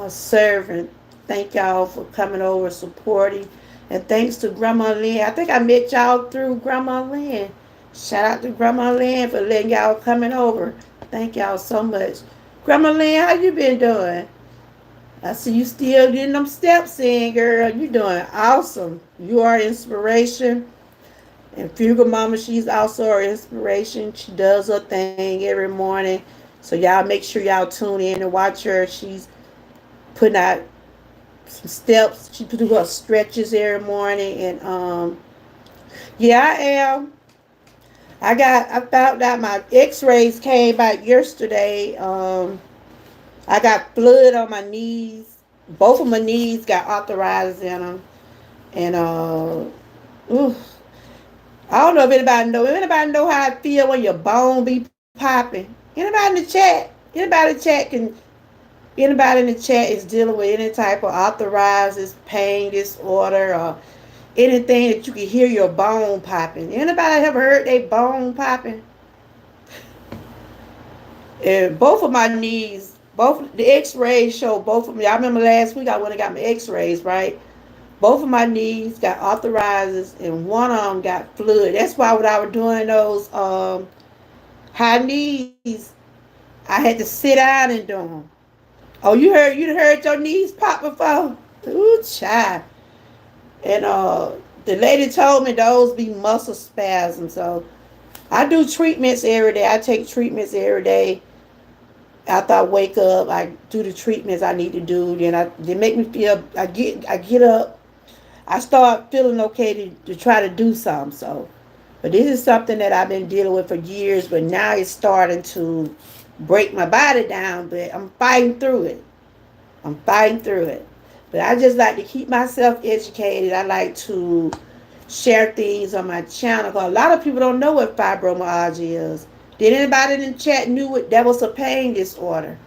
servant. Thank y'all for coming over, supporting. And thanks to Grandma Lynn. I think I met y'all through Grandma Lynn. Shout out to Grandma Lynn for letting y'all coming over. Thank y'all so much. Grandma Lynn, how you been doing? I see you still getting them steps in, girl. You doing awesome. You are inspiration. And Fuga Mama, she's also our inspiration. She does her thing every morning. So y'all make sure y'all tune in and watch her. She's putting out some steps. She do her stretches every morning. And yeah, I am. I found out my X-rays came back yesterday. I got blood on my knees. Both of my knees got arthritis in them. And ooh, I don't know if anybody know. If anybody know how it feel when your bone be popping. Anybody in the chat? Anybody in the chat can. Anybody in the chat is dealing with any type of arthritis, pain, disorder, or anything that you can hear your bone popping. Anybody ever heard they bone popping? And both of my knees, both the X-rays show both of me. I remember last week I went and got my X-rays, right? Both of my knees got arthritis, and one of them got fluid. That's why when I was doing those high knees, I had to sit down and do them. Oh, you heard your knees pop before? Ooh, child. And the lady told me those be muscle spasms. So I do treatments every day. I take treatments every day. After I wake up, I do the treatments I need to do. They make me feel. I get up. I start feeling okay to try to do something. So, but this is something that I've been dealing with for years. But now it's starting to break my body down. But I'm fighting through it. I'm fighting through it. But I just like to keep myself educated. I like to share things on my channel. Cause a lot of people don't know what fibromyalgia is. Did anybody in the chat knew it? That was a pain disorder.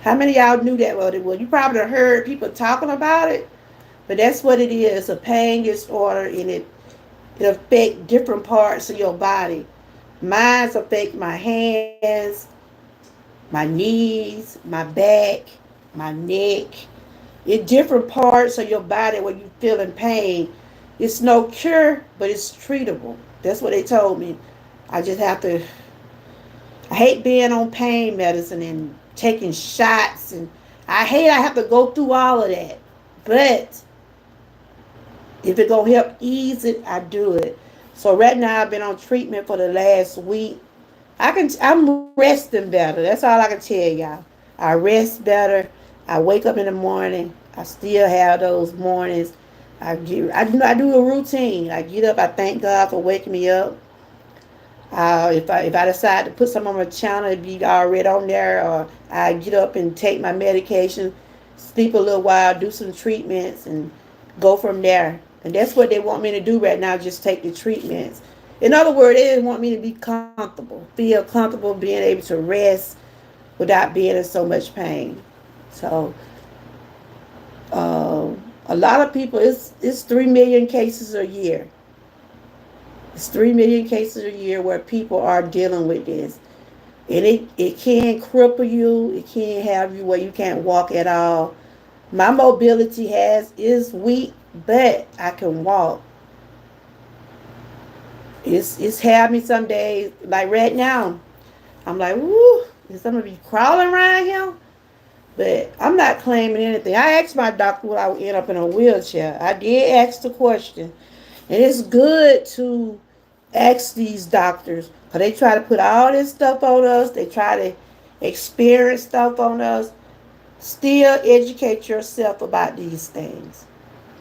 How many of y'all knew that what it was? You probably heard people talking about it, but that's what it is. A pain disorder, and it affects different parts of your body. Mine's affect my hands, my knees, my back, my neck. In different parts of your body where you feel in pain. It's no cure, but it's treatable. That's what they told me. I just have to. I hate being on pain medicine and taking shots, and I have to go through all of that. But if it gonna help ease it, I do it. So right now I've been on treatment for the last week. I'm resting better. That's all I can tell y'all. I rest better. I wake up in the morning. I still have those mornings. I do a routine. I get up. I thank God for waking me up. If I decide to put some on my channel, it be already on there. Or I get up and take my medication, sleep a little while, do some treatments, and go from there. And that's what they want me to do right now. Just take the treatments. In other words, they want me to be comfortable, feel comfortable, being able to rest without being in so much pain. So a lot of people, it's 3 million cases a year. It's 3 million cases a year where people are dealing with this. And it can cripple you. It can have you where you can't walk at all. My mobility is weak, but I can walk. It's had me some days, like right now. I'm like, woo, is somebody be crawling around here? But I'm not claiming anything. I asked my doctor would I would end up in a wheelchair. I did ask the question. And it's good to ask these doctors because they try to put all this stuff on us. They try to experience stuff on us. Still educate yourself about these things.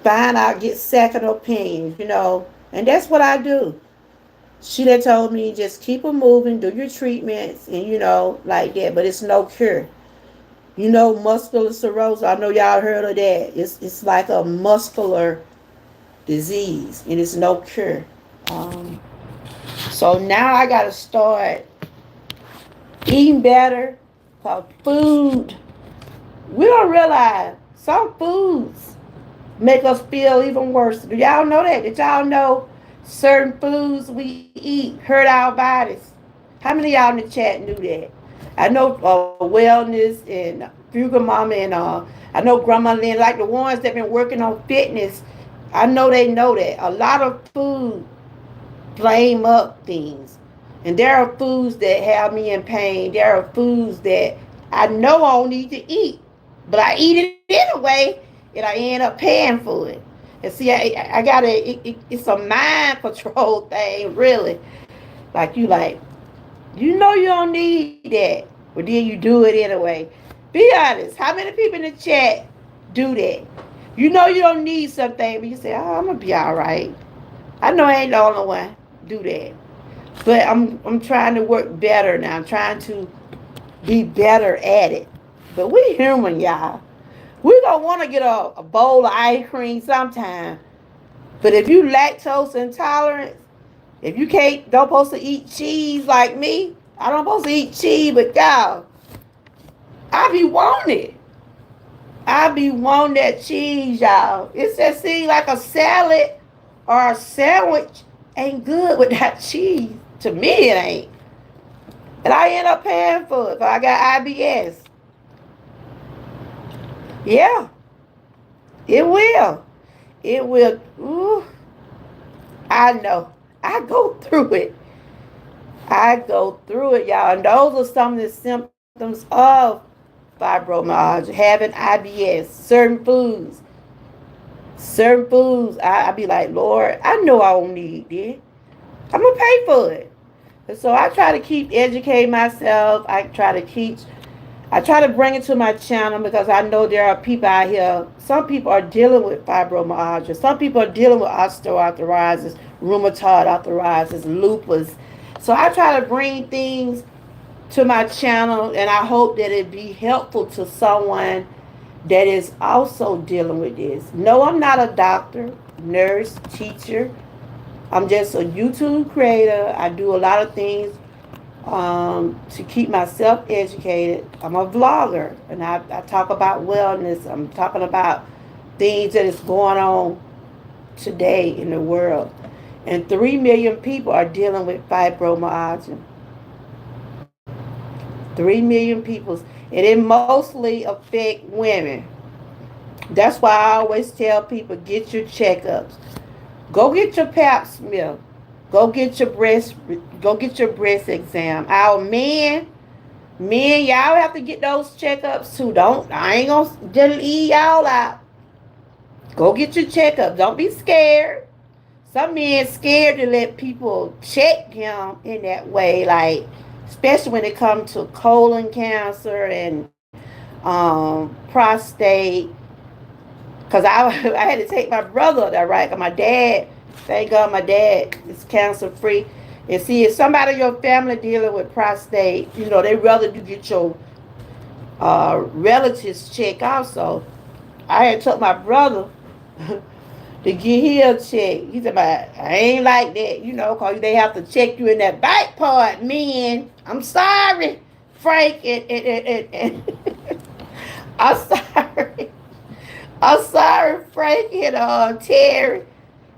Find out, get second opinions. And that's what I do. She done told me just keep them moving, do your treatments, and like that. But it's no cure. Muscular sclerosis. I know y'all heard of that. It's like a muscular disease, and it's no cure. Um, so now I gotta start eating better. Cause food, we don't realize some foods make us feel even worse. Do y'all know that? Did y'all know certain foods we eat hurt our bodies? How many of y'all in the chat knew that? I know Wellness and Fuga Mama and I know Grandma Lynn, like the ones that been working on fitness. I know they know that. A lot of food flame up things. And there are foods that have me in pain. There are foods that I know I don't need to eat. But I eat it anyway, and I end up paying for it. And see, I got it's a mind control thing, really. Like you know you don't need that, but then you do it anyway. Be honest. How many people in the chat do that? You know you don't need something, but you say, "Oh, I'm gonna be all right." I know I ain't the only one do that, but I'm trying to work better now. I'm trying to be better at it. But we human, y'all. We gonna want to get a bowl of ice cream sometime. But if you lactose intolerant, if you don't supposed to eat cheese like me, I don't supposed to eat cheese, but y'all, I be wanting it. I be wanting that cheese, y'all. It just seems like a salad or a sandwich ain't good with that cheese. To me, it ain't. And I end up paying for it because I got IBS. Yeah, it will. It will. Ooh, I know. I go through it. I go through it, y'all. And those are some of the symptoms of fibromyalgia, having IBS, certain foods. I be like, Lord, I know I don't need this. I'm going to pay for it. And so I try to keep educating myself. I try to bring it to my channel because I know there are people out here. Some people are dealing with fibromyalgia. Some people are dealing with osteoarthritis, rheumatoid arthritis, lupus. So I try to bring things to my channel, and I hope that it be helpful to someone that is also dealing with this. No, I'm not a doctor, nurse, teacher. I'm just a YouTube creator. I do a lot of things to keep myself educated. I'm a vlogger, and I talk about wellness. I'm talking about things that is going on today in the world. And 3 million people are dealing with fibromyalgia. 3 million people. And it mostly affect women. That's why I always tell people, get your checkups. Go get your pap smear. Go get your breast exam. Our men, y'all have to get those checkups too. I ain't gonna just leave y'all out. Go get your checkup. Don't be scared. Some men scared to let people check him in that way, like especially when it comes to colon cancer and prostate. Cause I I had to take my brother there, right? Cause my dad, thank God, my dad is cancer free. And see, if somebody in your family dealing with prostate, they rather you get your relatives check also. I had took my brother to get his check. He said, I ain't like that, cause they have to check you in that back part, man. I'm sorry, Frank, and I'm sorry. I'm sorry, Frank and Terry.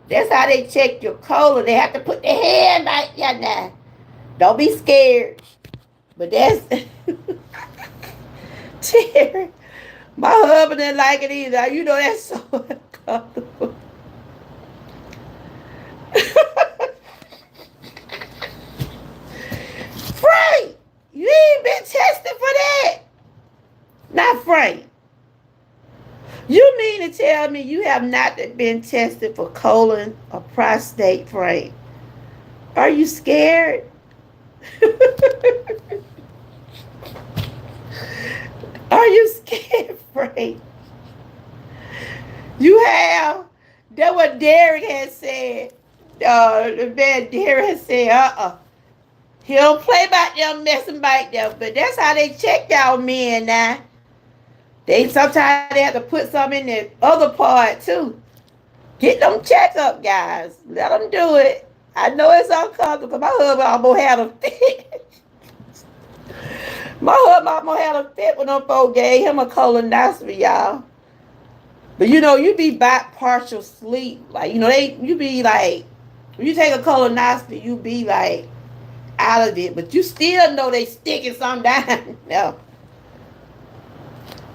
That's how they check your colon. They have to put their hand right there now. Don't be scared. But that's Terry. My husband didn't like it either. That's so uncomfortable. Frank, you ain't been tested for that. Not Frank. You mean to tell me you have not been tested for colon or prostate, Frank? Are you scared? Are you scared, Frank? You have. That's what Derek has said. The man Derek has said, he don't play about them messing back there, but that's how they check y'all men now. They sometimes they have to put some in the other part too. Get them checkup, guys. Let them do it. I know it's uncomfortable because my husband almost had a fit. My husband almost had a fit when them folks gave him a colonoscopy, y'all. But you be back partial sleep. Like, you be like, when you take a colonoscopy, you be like out of it. But you still know they sticking something down. No.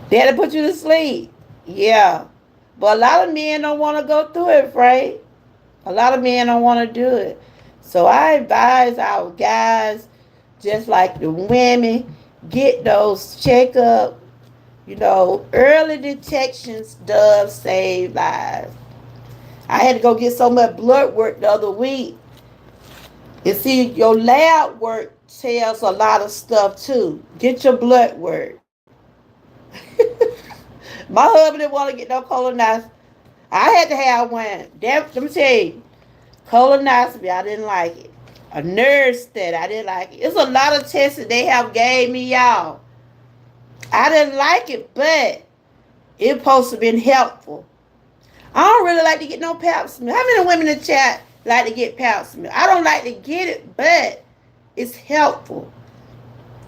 They had to put you to sleep. Yeah. But a lot of men don't want to go through it, Frank. A lot of men don't want to do it. So I advise our guys, just like the women, get those checkups. Early detections does save lives. I had to go get so much blood work the other week. And see, your lab work tells a lot of stuff too. Get your blood work. My husband didn't want to get no colonoscopy. I had to have one. Let me tell you, colonoscopy, I didn't like it. A nurse study, I didn't like it. It's a lot of tests that they have gave me, y'all. I didn't like it, but it's supposed to be helpful. I don't really like to get no pap smear. How many women in the chat like to get pap smear? I don't like to get it, but it's helpful.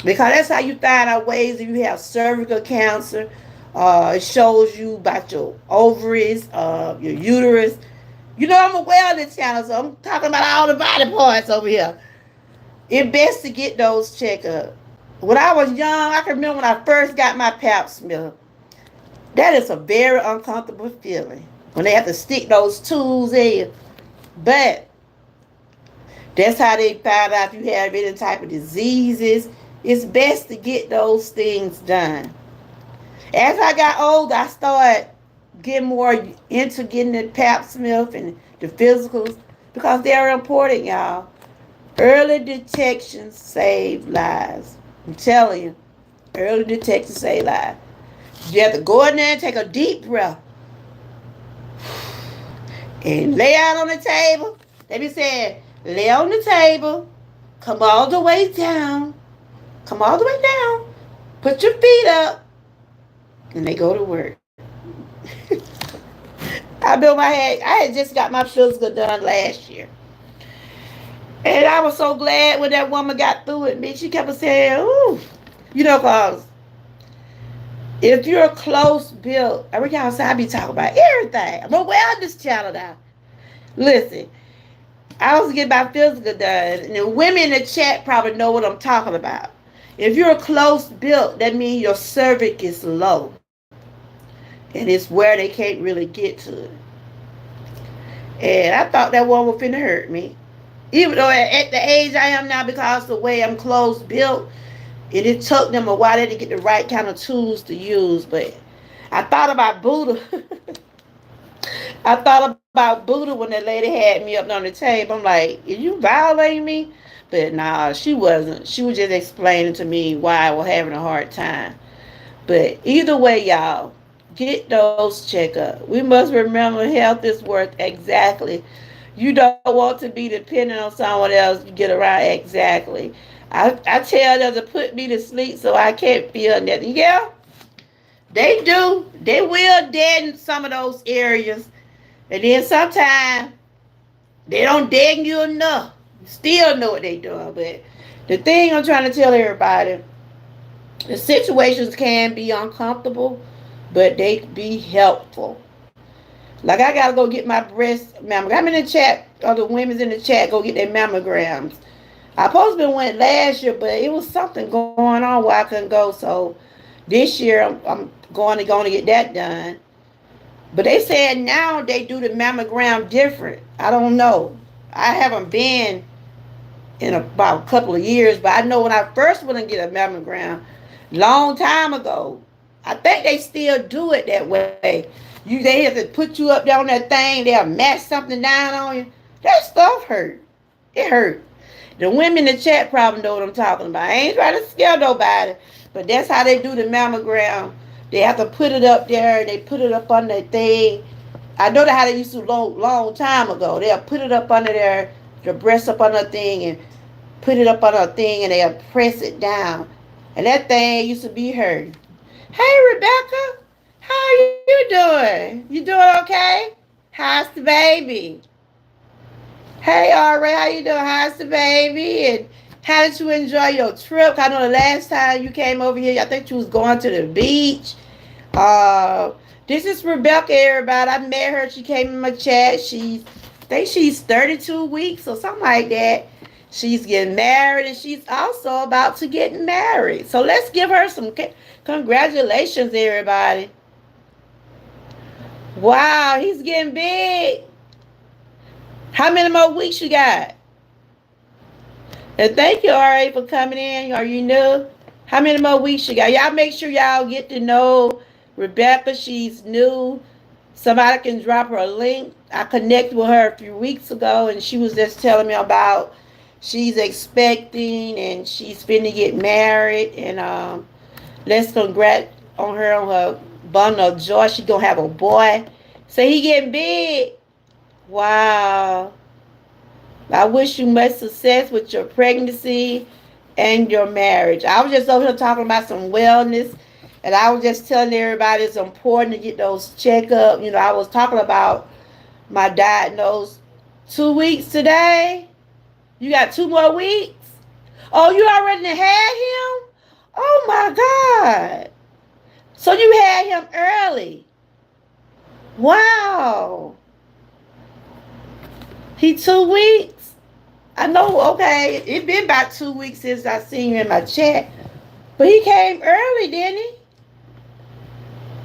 Because that's how you find out ways if you have cervical cancer. It shows you about your ovaries, your uterus. You know I'm a wellness channel, so I'm talking about all the body parts over here. It's best to get those checkups. When I was young, I can remember when I first got my pap smear. That is a very uncomfortable feeling when they have to stick those tools in. But that's how they find out if you have any type of diseases. It's best to get those things done. As I got older, I started getting more into getting the pap smear and the physicals because they're important, y'all. Early detection saves lives. I'm telling you, early detection saves lives. You have to go in there and take a deep breath and lay out on the table. They be saying, lay on the table, come all the way down, come all the way down, put your feet up, and they go to work. I built my head. I had just got my physical done last year. And I was so glad when that woman got through with me. She kept saying, ooh, cause if you're close built, every time I be talking about everything. I'm a wellness channel now. Listen, I was getting my physical done, and the women in the chat probably know what I'm talking about. If you're close built, that means your cervix is low. And it's where they can't really get to it. And I thought that one was finna hurt me. Even though at the age I am now, because of the way I'm close built, it took them a while to get the right kind of tools to use. But I thought about Buddha. I thought about Buddha when that lady had me up on the table. I'm like, are you violating me? But nah, she wasn't. She was just explaining to me why I was having a hard time. But either way, y'all, get those checkups. We must remember health is worth exactly. You don't want to be dependent on someone else to get around exactly. I tell them to put me to sleep so I can't feel nothing. Yeah, they do. They will deaden some of those areas. And then sometimes they don't deaden you enough. You still know what they doing. But the thing I'm trying to tell everybody, the situations can be uncomfortable, but they be helpful. Like I gotta go get my breast mammogram. I'm in the chat, or the women's in the chat go get their mammograms. I supposed to went last year, but it was something going on where I couldn't go. So this year I'm going to get that done. But they said now they do the mammogram different. I don't know. I haven't been in about a couple of years, but I know when I first went and get a mammogram, long time ago, I think they still do it that way. They have to put you up there on that thing. They'll match something down on you. That stuff hurt. It hurt. The women in the chat probably know what I'm talking about. I ain't trying to scare nobody, but that's how they do the mammogram. They have to put it up there, and they put it up on that thing. I know that how they used to long time ago. They'll put it up under there, the breast up on the thing, and put it up on a thing, and they'll press it down. And that thing used to be hurt. Hey, Rebecca, how are you doing? You doing okay? How's the baby? Hey, Ari, how you doing? How's the baby? And how did you enjoy your trip? I know the last time you came over here, I think you was going to the beach. This is Rebecca, everybody. I met her. She came in my chat. I think she's 32 weeks or something like that. She's getting married, and she's also about to get married. So let's give her some congratulations, everybody. Wow, he's getting big. How many more weeks you got? And thank you, RA, for coming in. Are you new? How many more weeks you got? Y'all make sure y'all get to know Rebecca. She's new. Somebody can drop her a link. I connected with her a few weeks ago, and she was just telling me about she's expecting and she's finna get married. And let's congrats on her bundle of joy. She gonna have a boy. So he getting big. Wow. I wish you much success with your pregnancy and your marriage. I was just over here talking about some wellness, and I was just telling everybody it's important to get those checkups. I was talking about my diagnosis 2 weeks today. You got 2 more weeks? Oh, you already had him? Oh my God. So you had him early. Wow. He 2 weeks? I know, okay, it's been about 2 weeks since I seen you in my chat. But he came early, didn't he?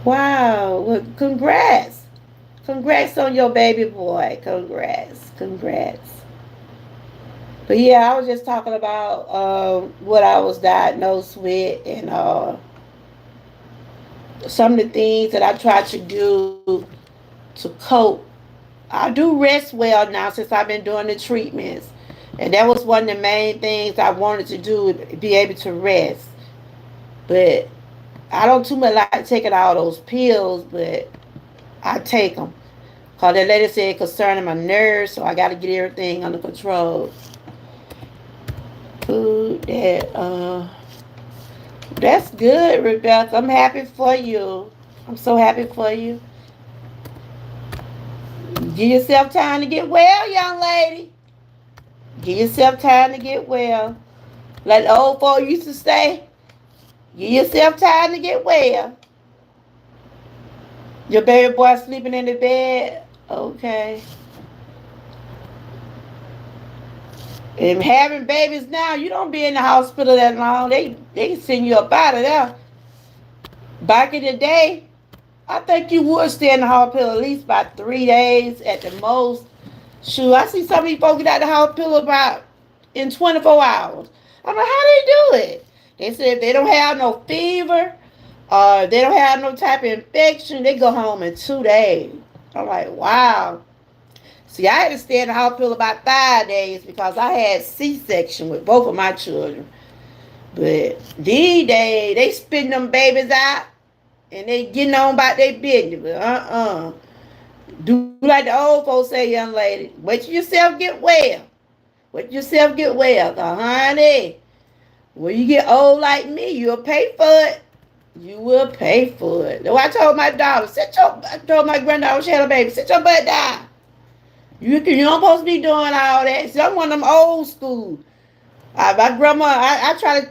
Wow. Well, congrats. Congrats on your baby boy. Congrats. Congrats. But yeah, I was just talking about what I was diagnosed with and some of the things that I try to do to cope. I do rest well now since I've been doing the treatments. And that was one of the main things I wanted to do, be able to rest. But I don't too much like taking all those pills, but I take them. Because the lady said concerning my nerves, so I got to get everything under control. Food that's good, Rebecca. I'm happy for you. I'm so happy for you. Give yourself time to get well, young lady. Give yourself time to get well. Like the old folks used to say, give yourself time to get well. Your baby boy sleeping in the bed. Okay. And having babies now, you don't be in the hospital that long. They send you up out of there. Back in the day, I think you would stay in the hospital at least about 3 days at the most. Shoot, I see some of these folks get out of the hospital about in 24 hours. I'm like, how they do it? They said if they don't have no fever, they don't have no type of infection, they go home in 2 days. I'm like, wow. See, I had to stay in the hospital about 5 days because I had C-section with both of my children. But these days, they spitting them babies out and they getting on about their business. But do like the old folks say, young lady. Wait till yourself get well. Wait till yourself get well. Honey, when you get old like me, you'll pay for it. You will pay for it. Though I told my daughter, I told my granddaughter she had a baby, sit your butt down. You don't supposed to be doing all that. See, I'm one of them old school. My grandma, I try to,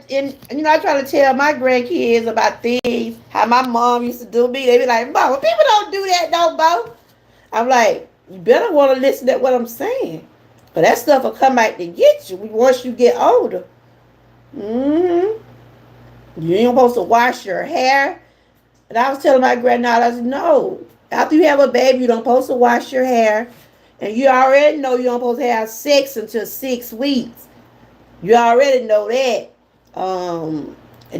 I try to tell my grandkids about things, how my mom used to do me. They be like, Mama, people don't do that, no, Bo. I'm like, you better want to listen to what I'm saying. But that stuff will come out to get you once you get older. Mm-hmm. You ain't supposed to wash your hair. And I was telling my granddaughter, I said, no. After you have a baby, you don't supposed to wash your hair. And you already know you don't supposed to have sex until 6 weeks. You already know that. And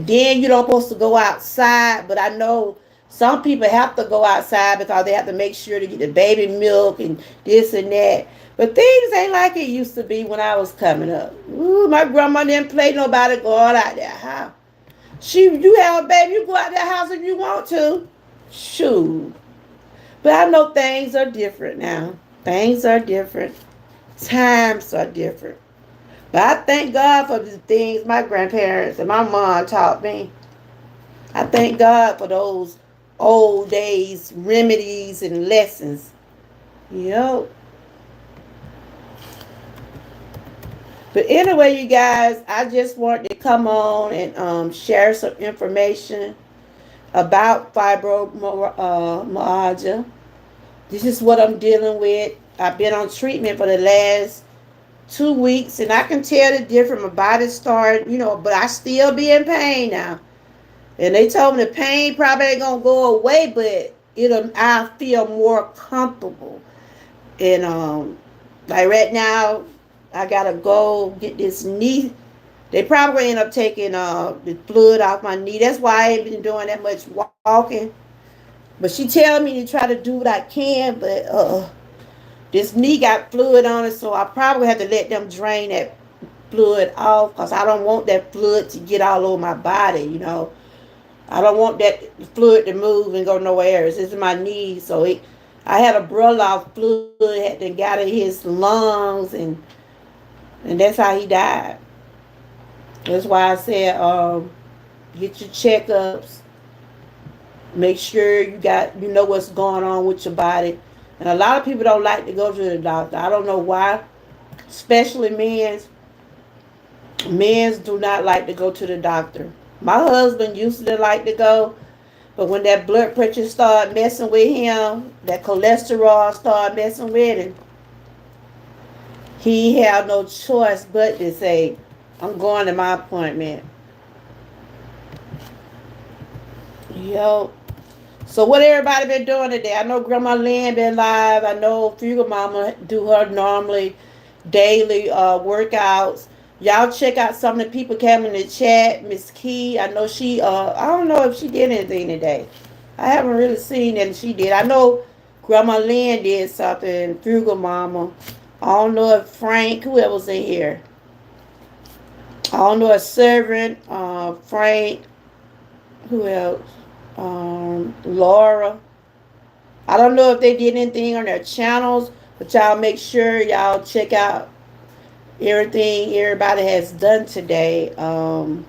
then you don't supposed to go outside. But I know some people have to go outside because they have to make sure to get the baby milk and this and that. But things ain't like it used to be when I was coming up. Ooh, my grandma didn't play nobody going out there. How? You have a baby, you go out that house if you want to. Shoot. But I know things are different now. Things are different. Times are different. But I thank God for the things my grandparents and my mom taught me. I thank God for those old days remedies and lessons. Yep. But anyway, you guys, I just wanted to come on and share some information about fibromyalgia. This is what I'm dealing with. I've been on treatment for the last 2 weeks, and I can tell the difference. My body started, but I still be in pain now. And they told me the pain probably ain't gonna go away, but I feel more comfortable. And like right now, I gotta go get this knee. They probably end up taking the fluid off my knee. That's why I ain't been doing that much walking. But she tell me to try to do what I can, but this knee got fluid on it, so I probably have to let them drain that fluid off because I don't want that fluid to get all over my body, you know. I don't want that fluid to move and go nowhere. It's in my knees, so I had a brother off fluid had to got in his lungs, and that's how he died. That's why I said, get your checkups, make sure you know what's going on with your body. And a lot of people don't like to go to the doctor. I don't know why, especially men's. Men's do not like to go to the doctor. My husband used to like to go, but when that blood pressure started messing with him, that cholesterol started messing with him, he had no choice but to say, I'm going to my appointment. Yo. So what everybody been doing today? I know Grandma Lynn been live. I know Fugal Mama do her normally daily workouts. Y'all check out some of the people came in the chat. Miss Key, I know she I don't know if she did anything today. I haven't really seen that she did. I know Grandma Lynn did something, Fugal Mama. I don't know if Frank, who else was in here? I don't know if Servant, Frank, who else? Laura. I don't know if they did anything on their channels, but y'all make sure y'all check out everything everybody has done today. I'm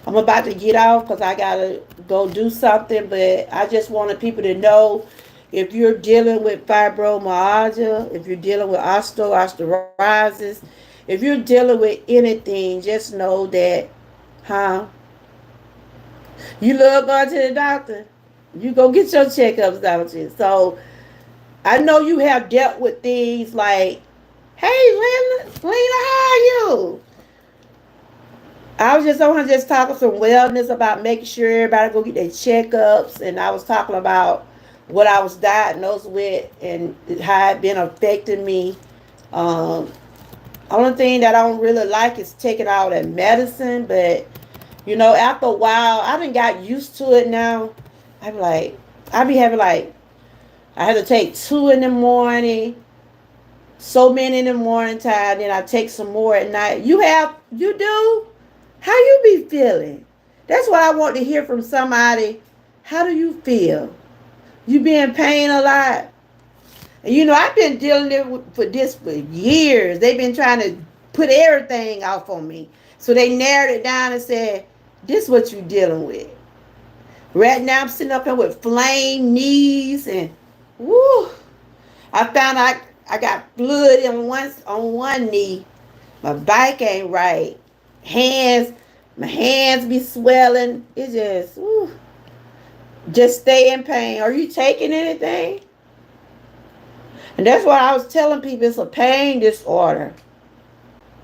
about to get off because I gotta go do something, but I just wanted people to know if you're dealing with fibromyalgia, if you're dealing with osteoarthritis, if you're dealing with anything, just know that, huh? You love going to the doctor. You go get your checkups, don't you? So I know you have dealt with things like, hey, Lena, how are you? I was just on here just talking some wellness about making sure everybody go get their checkups, and I was talking about what I was diagnosed with and how it been affecting me. Um, Only thing that I don't really like is taking all that medicine, but you know, after a while, I done got used to it now. I be like, I be having like, I had to take 2 in the morning, so many in the morning time, then I take some more at night. You do? How you be feeling? That's what I want to hear from somebody. How do you feel? You be in pain a lot? And you know, I've been dealing with this for years. They've been trying to put everything off on me. So they narrowed it down and said, this is what you dealing with. Right now I'm sitting up here with flame knees and woo. I found out I got blood on one knee. My back ain't right. My hands be swelling. It just, woo. Just stay in pain. Are you taking anything? And that's why I was telling people it's a pain disorder.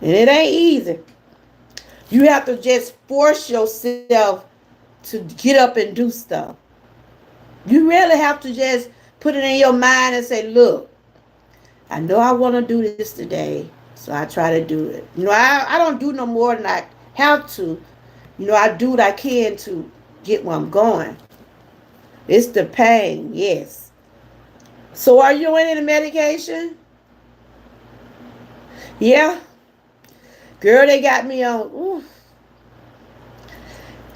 And it ain't easy. You have to just force yourself to get up and do stuff. You really have to just put it in your mind and say, look, I know I want to do this today, so I try to do it. You know, I don't do no more than I have to. You know, I do what I can to get where I'm going. It's the pain, yes. So are you on any medication? Yeah. Girl, they got me on. Ooh.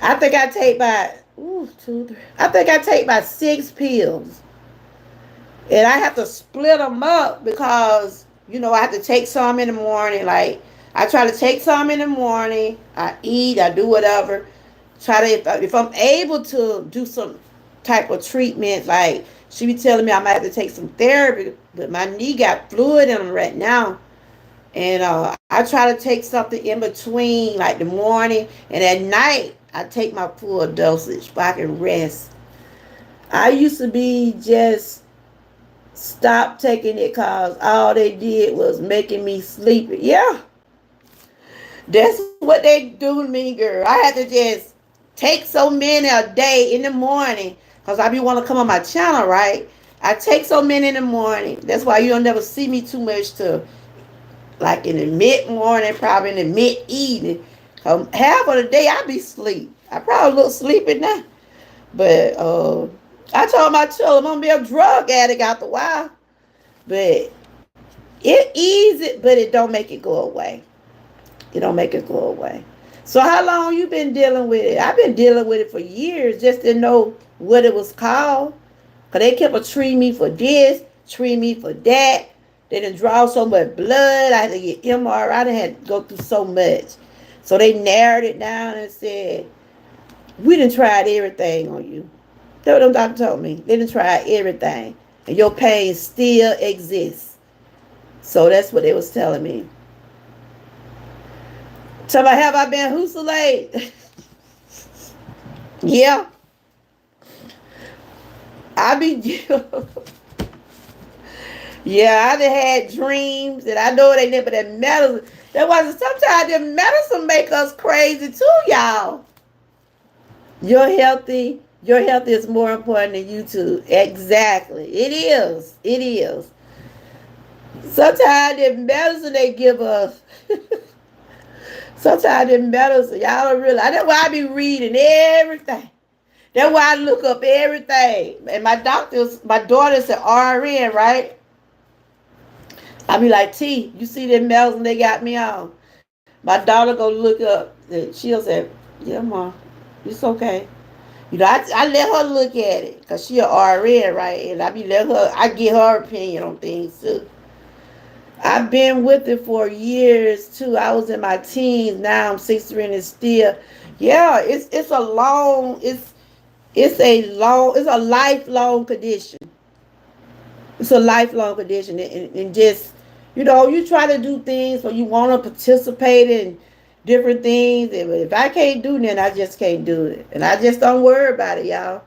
I think I take about 2, 3. I think I take about 6 pills. And I have to split them up because, you know, I have to take some in the morning. Like, I try to take some in the morning. I eat, I do whatever. Try to, if I'm able to do some type of treatment, like, she be telling me I might have to take some therapy, but my knee got fluid in them right now. And I try to take something in between, like the morning. And at night, I take my full dosage so I can rest. I used to be just stop taking it because all they did was making me sleepy. Yeah, that's what they do to me, girl. I had to just take so many a day in the morning because I be want to come on my channel, right? I take so many in the morning. That's why you don't never see me too much to like in the mid-morning, probably in the mid-evening. Half of the day I be asleep. I probably look sleepy now. But I told my children I'm gonna be a drug addict after a while. But it ease it, but it don't make it go away. It don't make it go away. So how long you been dealing with it? I've been dealing with it for years, just didn't know what it was called. Cause they kept a treating me for this, treating me for that. They didn't draw so much blood. I had to get MRI. I done had to go through so much. So they narrowed it down and said, we done tried everything on you. That's what them doctor told me. They done tried everything. And your pain still exists. So that's what they was telling me. So have I been hallucinated? Yeah. I be yeah, I done had dreams and I know they never that medicine. That was sometimes the medicine make us crazy too, y'all. You're healthy. Your health is more important than you too. Exactly. It is. It is. Sometimes the medicine they give us. Sometimes the medicine, y'all don't realize. That's why I be reading everything. That's why I look up everything. And my daughter's an RN, right? I be like, T, you see them medicine they got me on? My daughter go look up. And she'll say, yeah, Ma, it's okay. You know, I let her look at it because she a RN, right? And I get her opinion on things too. I've been with it for years too. I was in my teens. Now I'm 63 and it's still, yeah. It's a lifelong condition. It's a lifelong condition, and just you try to do things or you want to participate in different things. And if I can't do that, I just can't do it, and I just don't worry about it, y'all.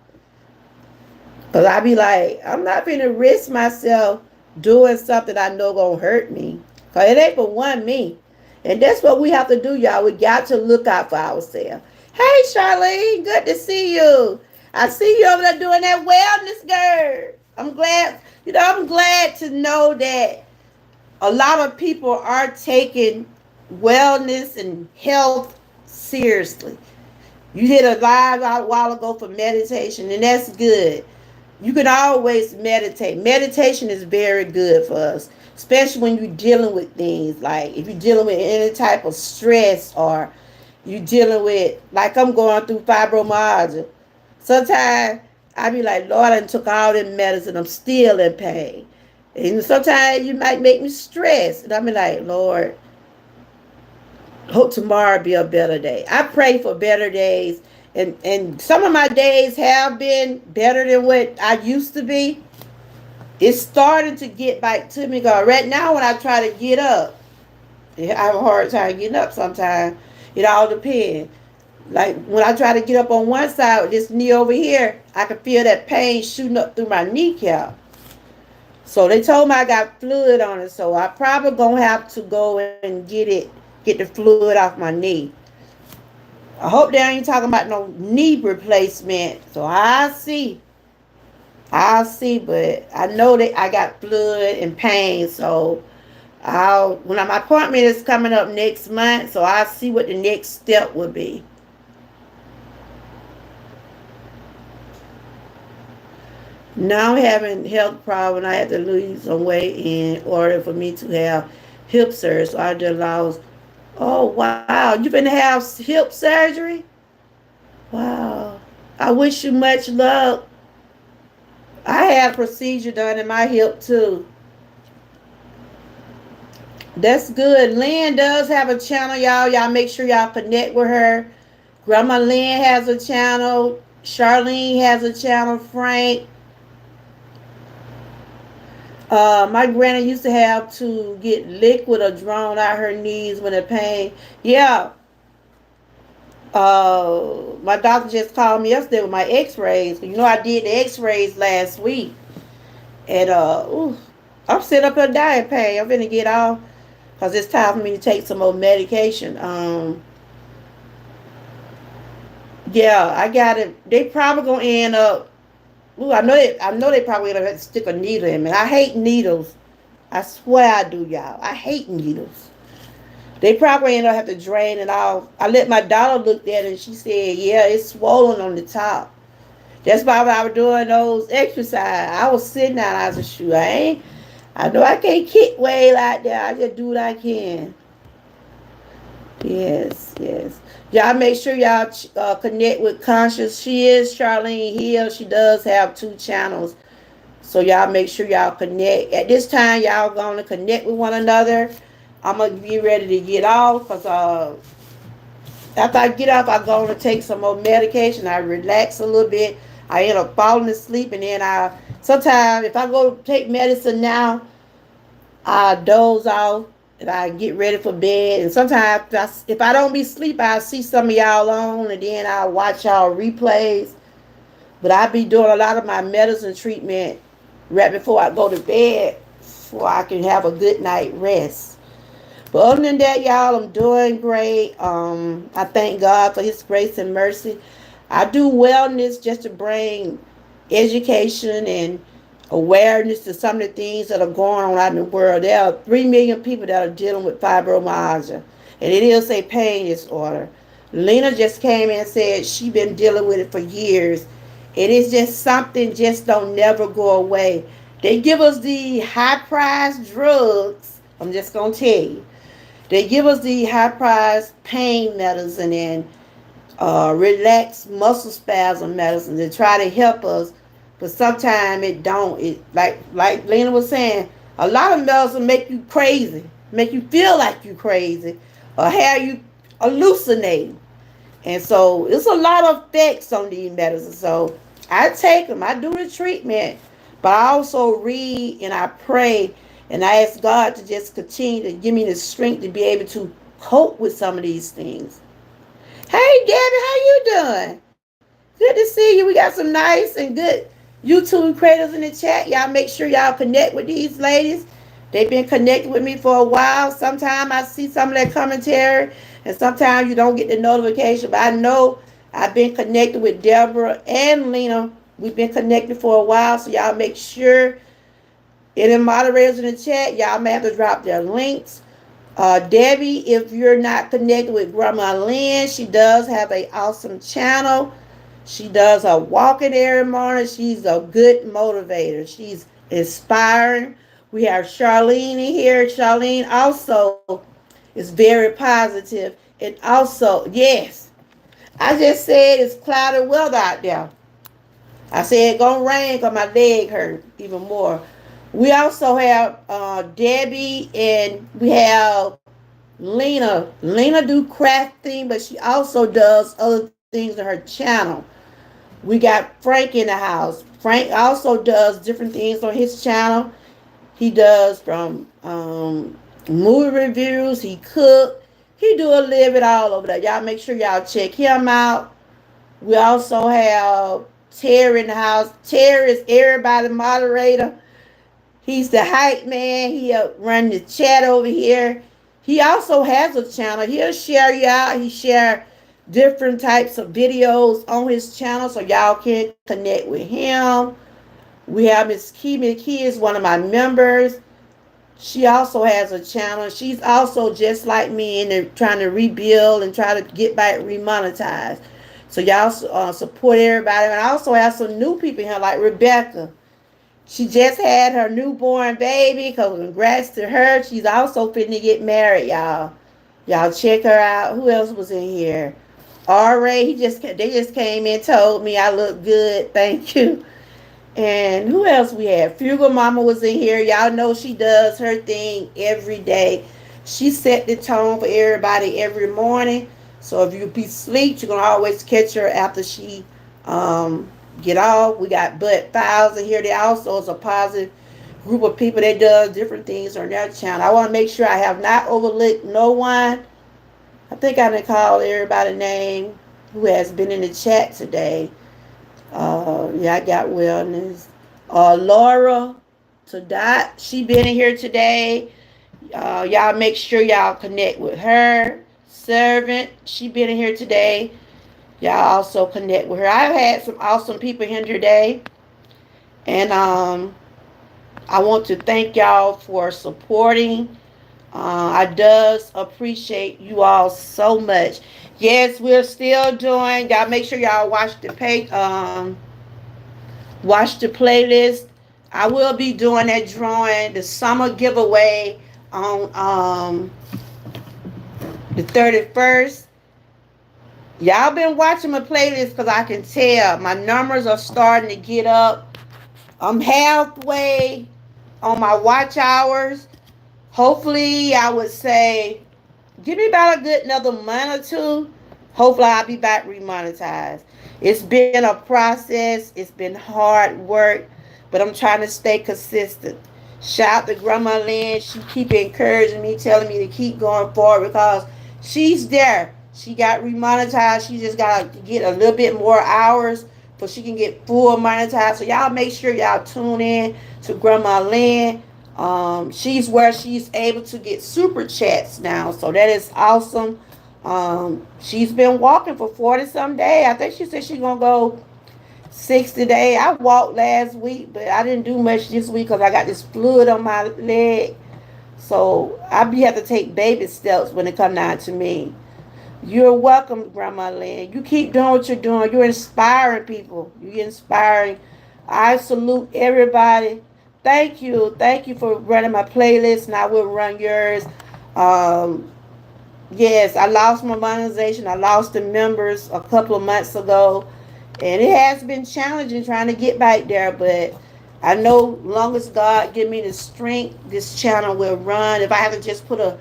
Cause I be like, I'm not gonna risk myself doing something I know gonna hurt me. Cause it ain't for one me. And that's what we have to do, y'all. We got to look out for ourselves. Hey Charlene, good to see you. I see you over there doing that wellness, girl. I'm glad to know that a lot of people are taking wellness and health seriously. You did a live out a while ago for meditation, and that's good. You can always meditate. Meditation is very good for us, especially when you're dealing with things like if you're dealing with any type of stress or you're dealing with, like I'm going through fibromyalgia. Sometimes I be like, Lord, I took all that medicine. I'm still in pain. And sometimes you might make me stressed. And I be like, Lord, hope tomorrow be a better day. I pray for better days. And some of my days have been better than what I used to be. It's starting to get back to me. Because right now when I try to get up, I have a hard time getting up sometimes. It all depends. Like when I try to get up on one side with this knee over here, I can feel that pain shooting up through my kneecap. So they told me I got fluid on it. So I probably gonna have to go and get the fluid off my knee. I hope they ain't talking about no knee replacement. So I'll see, but I know that I got fluid and pain. So when my appointment is coming up next month, so I'll see what the next step would be. Now I'm having health problems. I had to lose some weight in order for me to have hip surgery. So I just lost. Oh wow, you been to have hip surgery? Wow. I wish you much luck. I had a procedure done in my hip too. That's good. Lynn does have a channel, y'all. Y'all make sure y'all connect with her. Grandma Lynn has a channel. Charlene has a channel. Frank. My granny used to have to get liquid or drawn out her knees when it pain. Yeah. My doctor just called me yesterday with my x-rays. I did the x-rays last week. And I'm sitting up here dying pain. I'm finna get off because it's time for me to take some more medication. Yeah, I got it. They probably gonna end up. Ooh, I know they probably gonna stick a needle in me. I hate needles. I swear I do, y'all. I hate needles. They probably end up have to drain it off. I let my daughter look at it and she said, yeah, it's swollen on the top. That's why when I was doing those exercise, I was sitting down. I was a shoe. I know I can't kick way like that. I just do what I can. Yes, yes. Y'all make sure y'all connect with Conscious. She is Charlene Hill. She does have 2 channels. So y'all make sure y'all connect. At this time, y'all going to connect with one another. I'm going to be ready to get off because after I get off, I go to take some more medication. I relax a little bit. I end up falling asleep, and then sometimes if I go to take medicine now, I doze off and I get ready for bed. And sometimes if I don't be asleep, I'll see some of y'all on, and then I'll watch y'all replays. But I be doing a lot of my medicine treatment right before I go to bed so I can have a good night rest. But other than that, y'all, I'm doing great. I thank God for His grace and mercy. I do wellness just to bring education and awareness to some of the things that are going on out in the world. There are 3 million people that are dealing with fibromyalgia, and it is a pain disorder. Lena just came in and said she been dealing with it for years. It is just something just don't never go away. They give us the high price drugs. I'm just gonna tell you. They give us the high price pain medicine and relax muscle spasm medicine to try to help us, but sometimes it don't. It like Lena was saying, a lot of medicine make you crazy, make you feel like you crazy, or have you hallucinating. And so it's a lot of effects on these medicines. So I take them, I do the treatment, but I also read and I pray and I ask God to just continue to give me the strength to be able to cope with some of these things. Hey Debbie, how you doing? Good to see you. We got some nice and good YouTube creators in the chat. Y'all make sure y'all connect with these ladies. They've been connected with me for a while. Sometimes I see some of their commentary, and sometimes you don't get the notification. But I know I've been connected with Deborah and Lena. We've been connected for a while, so y'all make sure. And the moderators in the chat, y'all may have to drop their links. Debbie, if you're not connected with Grandma Lynn, she does have an awesome channel. She does her walking every morning. She's a good motivator. She's inspiring. We have Charlene in here. Charlene also is very positive. And also, yes, I just said it's cloudy weather out there. I said it's gonna rain because my leg hurt even more. We also have Debbie and we have Lena. Lena do crafting, but she also does other things on her channel. We got Frank in the house. Frank also does different things on his channel. He does from movie reviews. He cook. He do a little bit all over there. Y'all make sure y'all check him out. We also have Terry in the house. Terry is everybody moderator. He's the hype man. He'll run the chat over here. He also has a channel. He'll share you out. He share different types of videos on his channel so y'all can connect with him. We have Miss Key. Miss Key is one of my members. She also has a channel. She's also just like me and they're trying to rebuild and try to get back remonetized. So y'all support everybody. And I also have some new people here like Rebecca. She just had her newborn baby. Congrats to her. She's also finna get married, y'all. Y'all check her out. Who else was in here? R.A. They just came in, told me I look good. Thank you. And who else we had? Fugal Mama was in here. Y'all know she does her thing every day. She set the tone for everybody every morning. So if you be asleep, you're gonna always catch her after she get off. We got Bud Files in here. They also is a positive group of people that does different things on their channel. I want to make sure I have not overlooked no one. I think I done called everybody name who has been in the chat today. Yeah, I got wellness. Laura to Dot, she been in here today. Y'all make sure y'all connect with her. Servant, she been in here today. Y'all also connect with her. I've had some awesome people here today. And I want to thank y'all for supporting. I does appreciate you all so much. Yes, we're still doing. Y'all make sure y'all watch the page. Watch the playlist. I will be doing that drawing, the summer giveaway on the 31st. Y'all been watching my playlist because I can tell my numbers are starting to get up. I'm halfway on my watch hours. Hopefully, I would say, give me about a good another month or two. Hopefully, I'll be back remonetized. It's been a process. It's been hard work, but I'm trying to stay consistent. Shout out to Grandma Lynn. She keep encouraging me, telling me to keep going forward because she's there. She got remonetized. She just got to get a little bit more hours so she can get full monetized. So y'all make sure y'all tune in to Grandma Lynn. She's where she's able to get super chats now. So that is awesome. She's been walking for 40 some days. I think she said she's going to go 60 days. I walked last week, but I didn't do much this week because I got this fluid on my leg. So I be have to take baby steps when it come down to me. You're welcome, Grandma Lynn. You keep doing what you're doing. You're inspiring people. You're inspiring. I salute everybody. Thank you. Thank you for running my playlist, and I will run yours. Um, yes, I lost my monetization. I lost the members a couple of months ago. And it has been challenging trying to get back there, but I know long as God give me the strength, this channel will run. If I have to just put a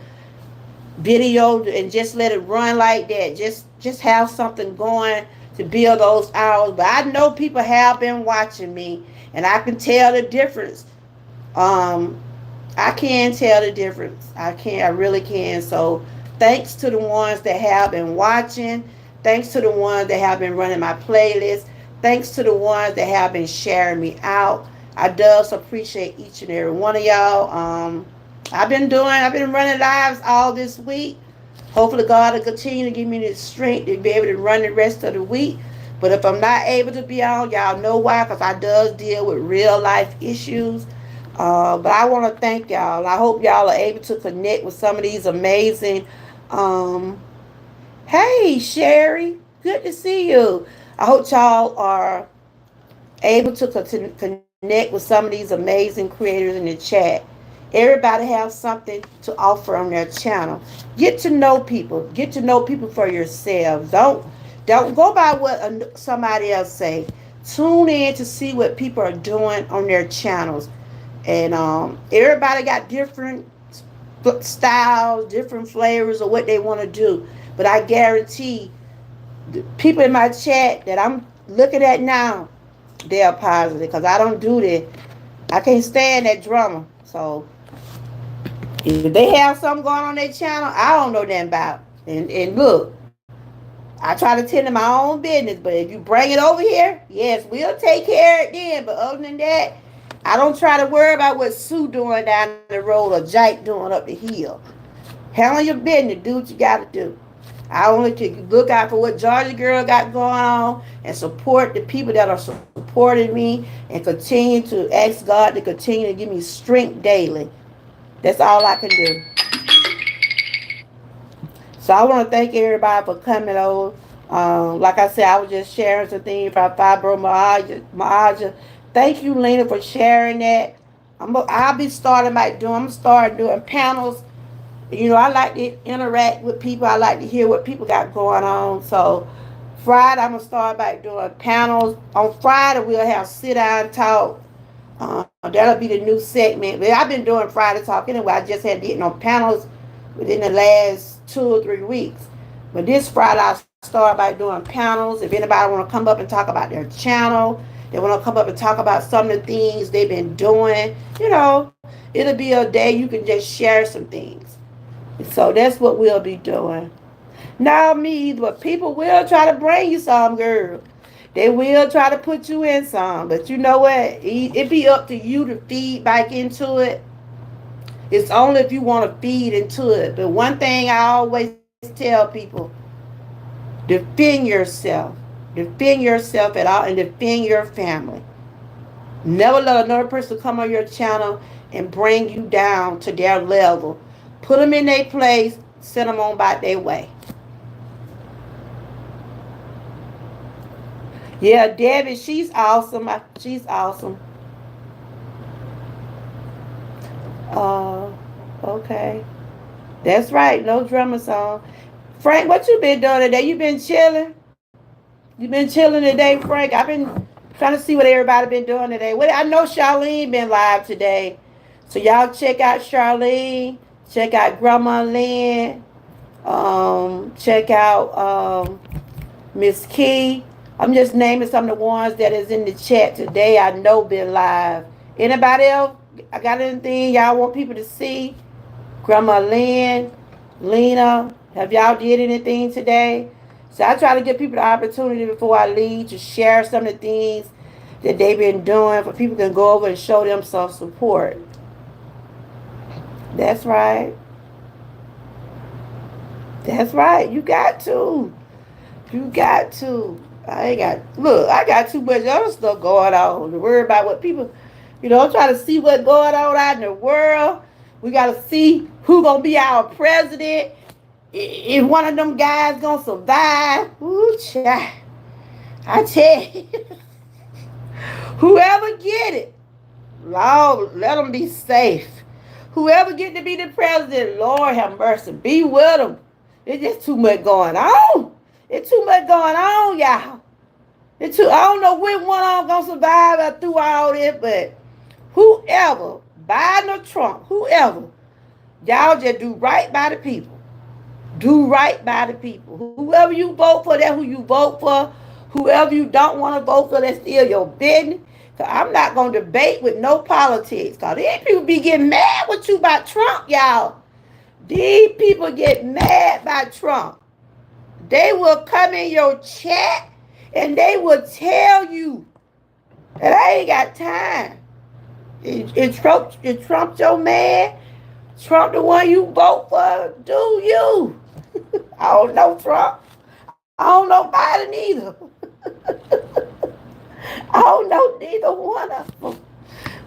video and just let it run like that, just have something going to build those hours. But I know people have been watching me, and I can tell the difference. Um, I can tell the difference. I can. I really can. So thanks to the ones that have been watching. Thanks to the ones that have been running my playlist. Thanks to the ones that have been sharing me out. I does appreciate each and every one of y'all. I've been running lives all this week. Hopefully God will continue to give me the strength to be able to run the rest of the week. But if I'm not able to be on, y'all know why, because I does deal with real life issues. But I want to thank y'all. I hope y'all are able to connect with some of these amazing. Um, hey, Sherry, good to see you. I hope y'all are able to connect with some of these amazing creators in the chat. Everybody have something to offer on their channel. Get to know people. Get to know people for yourselves. Don't go by what somebody else say. Tune in to see what people are doing on their channels. And everybody got different styles, different flavors of what they want to do. But I guarantee the people in my chat that I'm looking at now, they are positive because I don't do that. I can't stand that drama. So if they have something going on their channel, I don't know nothing about. And look, I try to tend to my own business, but if you bring it over here, yes, we'll take care of it then. But other than that, I don't try to worry about what Sue doing down the road or Jake doing up the hill. Handle your business, do what you gotta do. I only can look out for what Georgia girl got going on and support the people that are supporting me and continue to ask God to continue to give me strength daily. That's all I can do. So I want to thank everybody for coming over. Like I said, I was just sharing some things about fibromyalgia. Thank you, Lena, for sharing that. I'll be starting by doing. I'm starting doing panels. You know, I like to interact with people. I like to hear what people got going on. So Friday, I'm gonna start by doing panels. On Friday, we'll have sit down talk. That'll be the new segment. But I've been doing Friday talk anyway. I just had getting on panels within the last 2 or 3 weeks. But this Friday, I start by doing panels. If anybody want to come up and talk about their channel, they want to come up and talk about some of the things they've been doing. You know, it'll be a day you can just share some things. So that's what we'll be doing. Not me, but people will try to bring you some, girl. They will try to put you in some. But you know what? It be up to you to feed back into it. It's only if you want to feed into it. But one thing I always tell people, defend yourself. Defend yourself at all and defend your family. Never let another person come on your channel and bring you down to their level. Put them in their place, send them on by their way. Yeah, Debbie, she's awesome. She's awesome. Uh, okay. That's right. No drummer song. Frank, what you been doing today? You been chilling? You been chilling today, Frank? I've been trying to see what everybody been doing today. What I know Charlene been live today. So y'all check out Charlene. Check out Grandma Lynn. Check out Miss Key. I'm just naming some of the ones that is in the chat today. I know been live. Anybody else? I got anything y'all want people to see? Grandma Lynn, Lena, have y'all did anything today? So I try to give people the opportunity before I leave to share some of the things that they've been doing for people can go over and show them some support. That's right. That's right. You got to. You got to. I got too much other stuff going on to worry about what people, I'm trying to see what's going on out in the world. We got to see who going to be our president. If one of them guys going to survive. Ooh, child. I tell you. Whoever get it, Lord, let them be safe. Whoever get to be the president, Lord have mercy. Be with them. It's just too much going on. It's too much going on, y'all. I don't know which one I'm gonna survive through all this, but whoever, Biden or Trump, whoever, y'all just do right by the people. Do right by the people. Whoever you vote for, that's who you vote for. Whoever you don't want to vote for, that's still your business. Cause I'm not gonna debate with no politics. Cause these people be getting mad with you about Trump, y'all. These people get mad by Trump. They will come in your chat and they will tell you that I ain't got time. Trump your man? Trump the one you vote for? Do you? I don't know Trump. I don't know Biden either. I don't know neither one of them.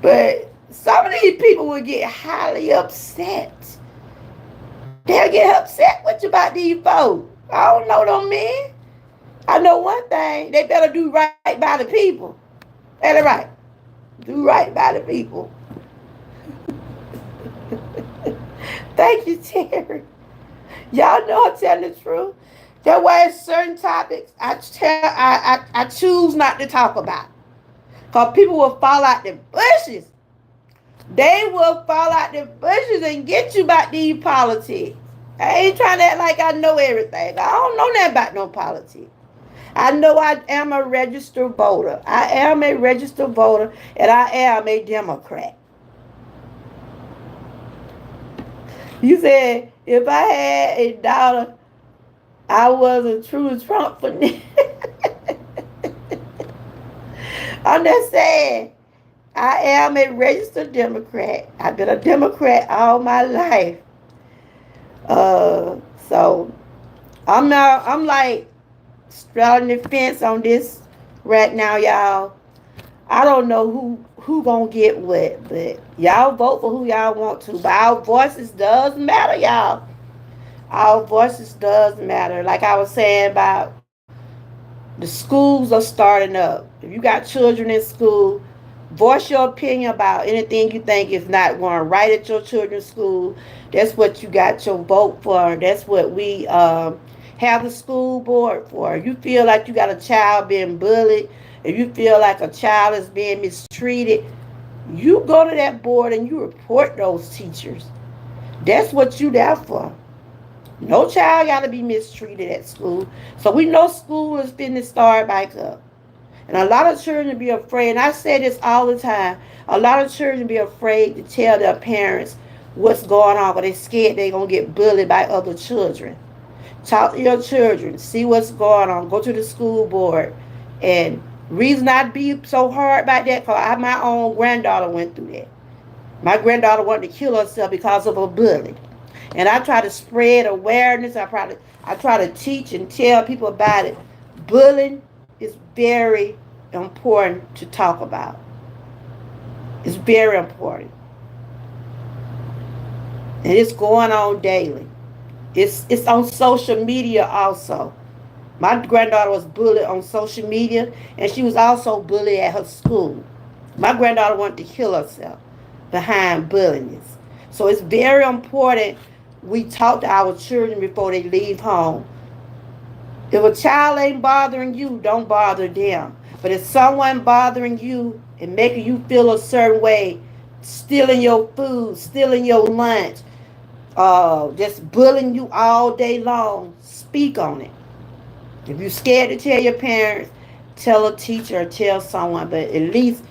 But some of these people will get highly upset. They'll get upset with you about these folks. I don't know them men. I know one thing. They better do right by the people. That's right. Do right by the people. Thank you, Terry. Y'all know I'm telling the truth. That's why certain topics I choose not to talk about. Because people will fall out the bushes. They will fall out the bushes and get you about these politics. I ain't trying to act like I know everything. I don't know nothing about no politics. I know I am a registered voter. I am a registered voter, and I am a Democrat. You said if I had a dollar, I was a true Trump for me. I'm just saying, I am a registered Democrat. I've been a Democrat all my life. So I'm like straddling the fence on this right now, y'all. I don't know who gonna get what, but y'all vote for who y'all want to. But our voices does matter, y'all. Our voices does matter. Like I was saying about the schools are starting up. If you got children in school, voice your opinion about anything you think is not going right at your children's school. That's what you got your vote for. That's what we have the school board for. If you feel like you got a child being bullied, if you feel like a child is being mistreated, you go to that board and you report those teachers. That's what you there for. No child got to be mistreated at school. So we know school is finna start back up. And a lot of children be afraid, and I say this all the time, a lot of children be afraid to tell their parents what's going on, but they're scared they're going to get bullied by other children. Talk to your children, see what's going on, go to the school board. And reason I'd be so hard about that, because my own granddaughter went through that. My granddaughter wanted to kill herself because of a bully. And I try to spread awareness. I try to teach and tell people about it. Bullying is very important to talk about. It's very important. And it's going on daily. It's on social media also. My granddaughter was bullied on social media, and she was also bullied at her school. My granddaughter wanted to kill herself behind bullying. So it's very important we talk to our children before they leave home. If a child ain't bothering you, don't bother them. But if someone bothering you and making you feel a certain way, stealing your food, stealing your lunch, just bullying you all day long, speak on it. If you're scared to tell your parents, tell a teacher or tell someone, but at least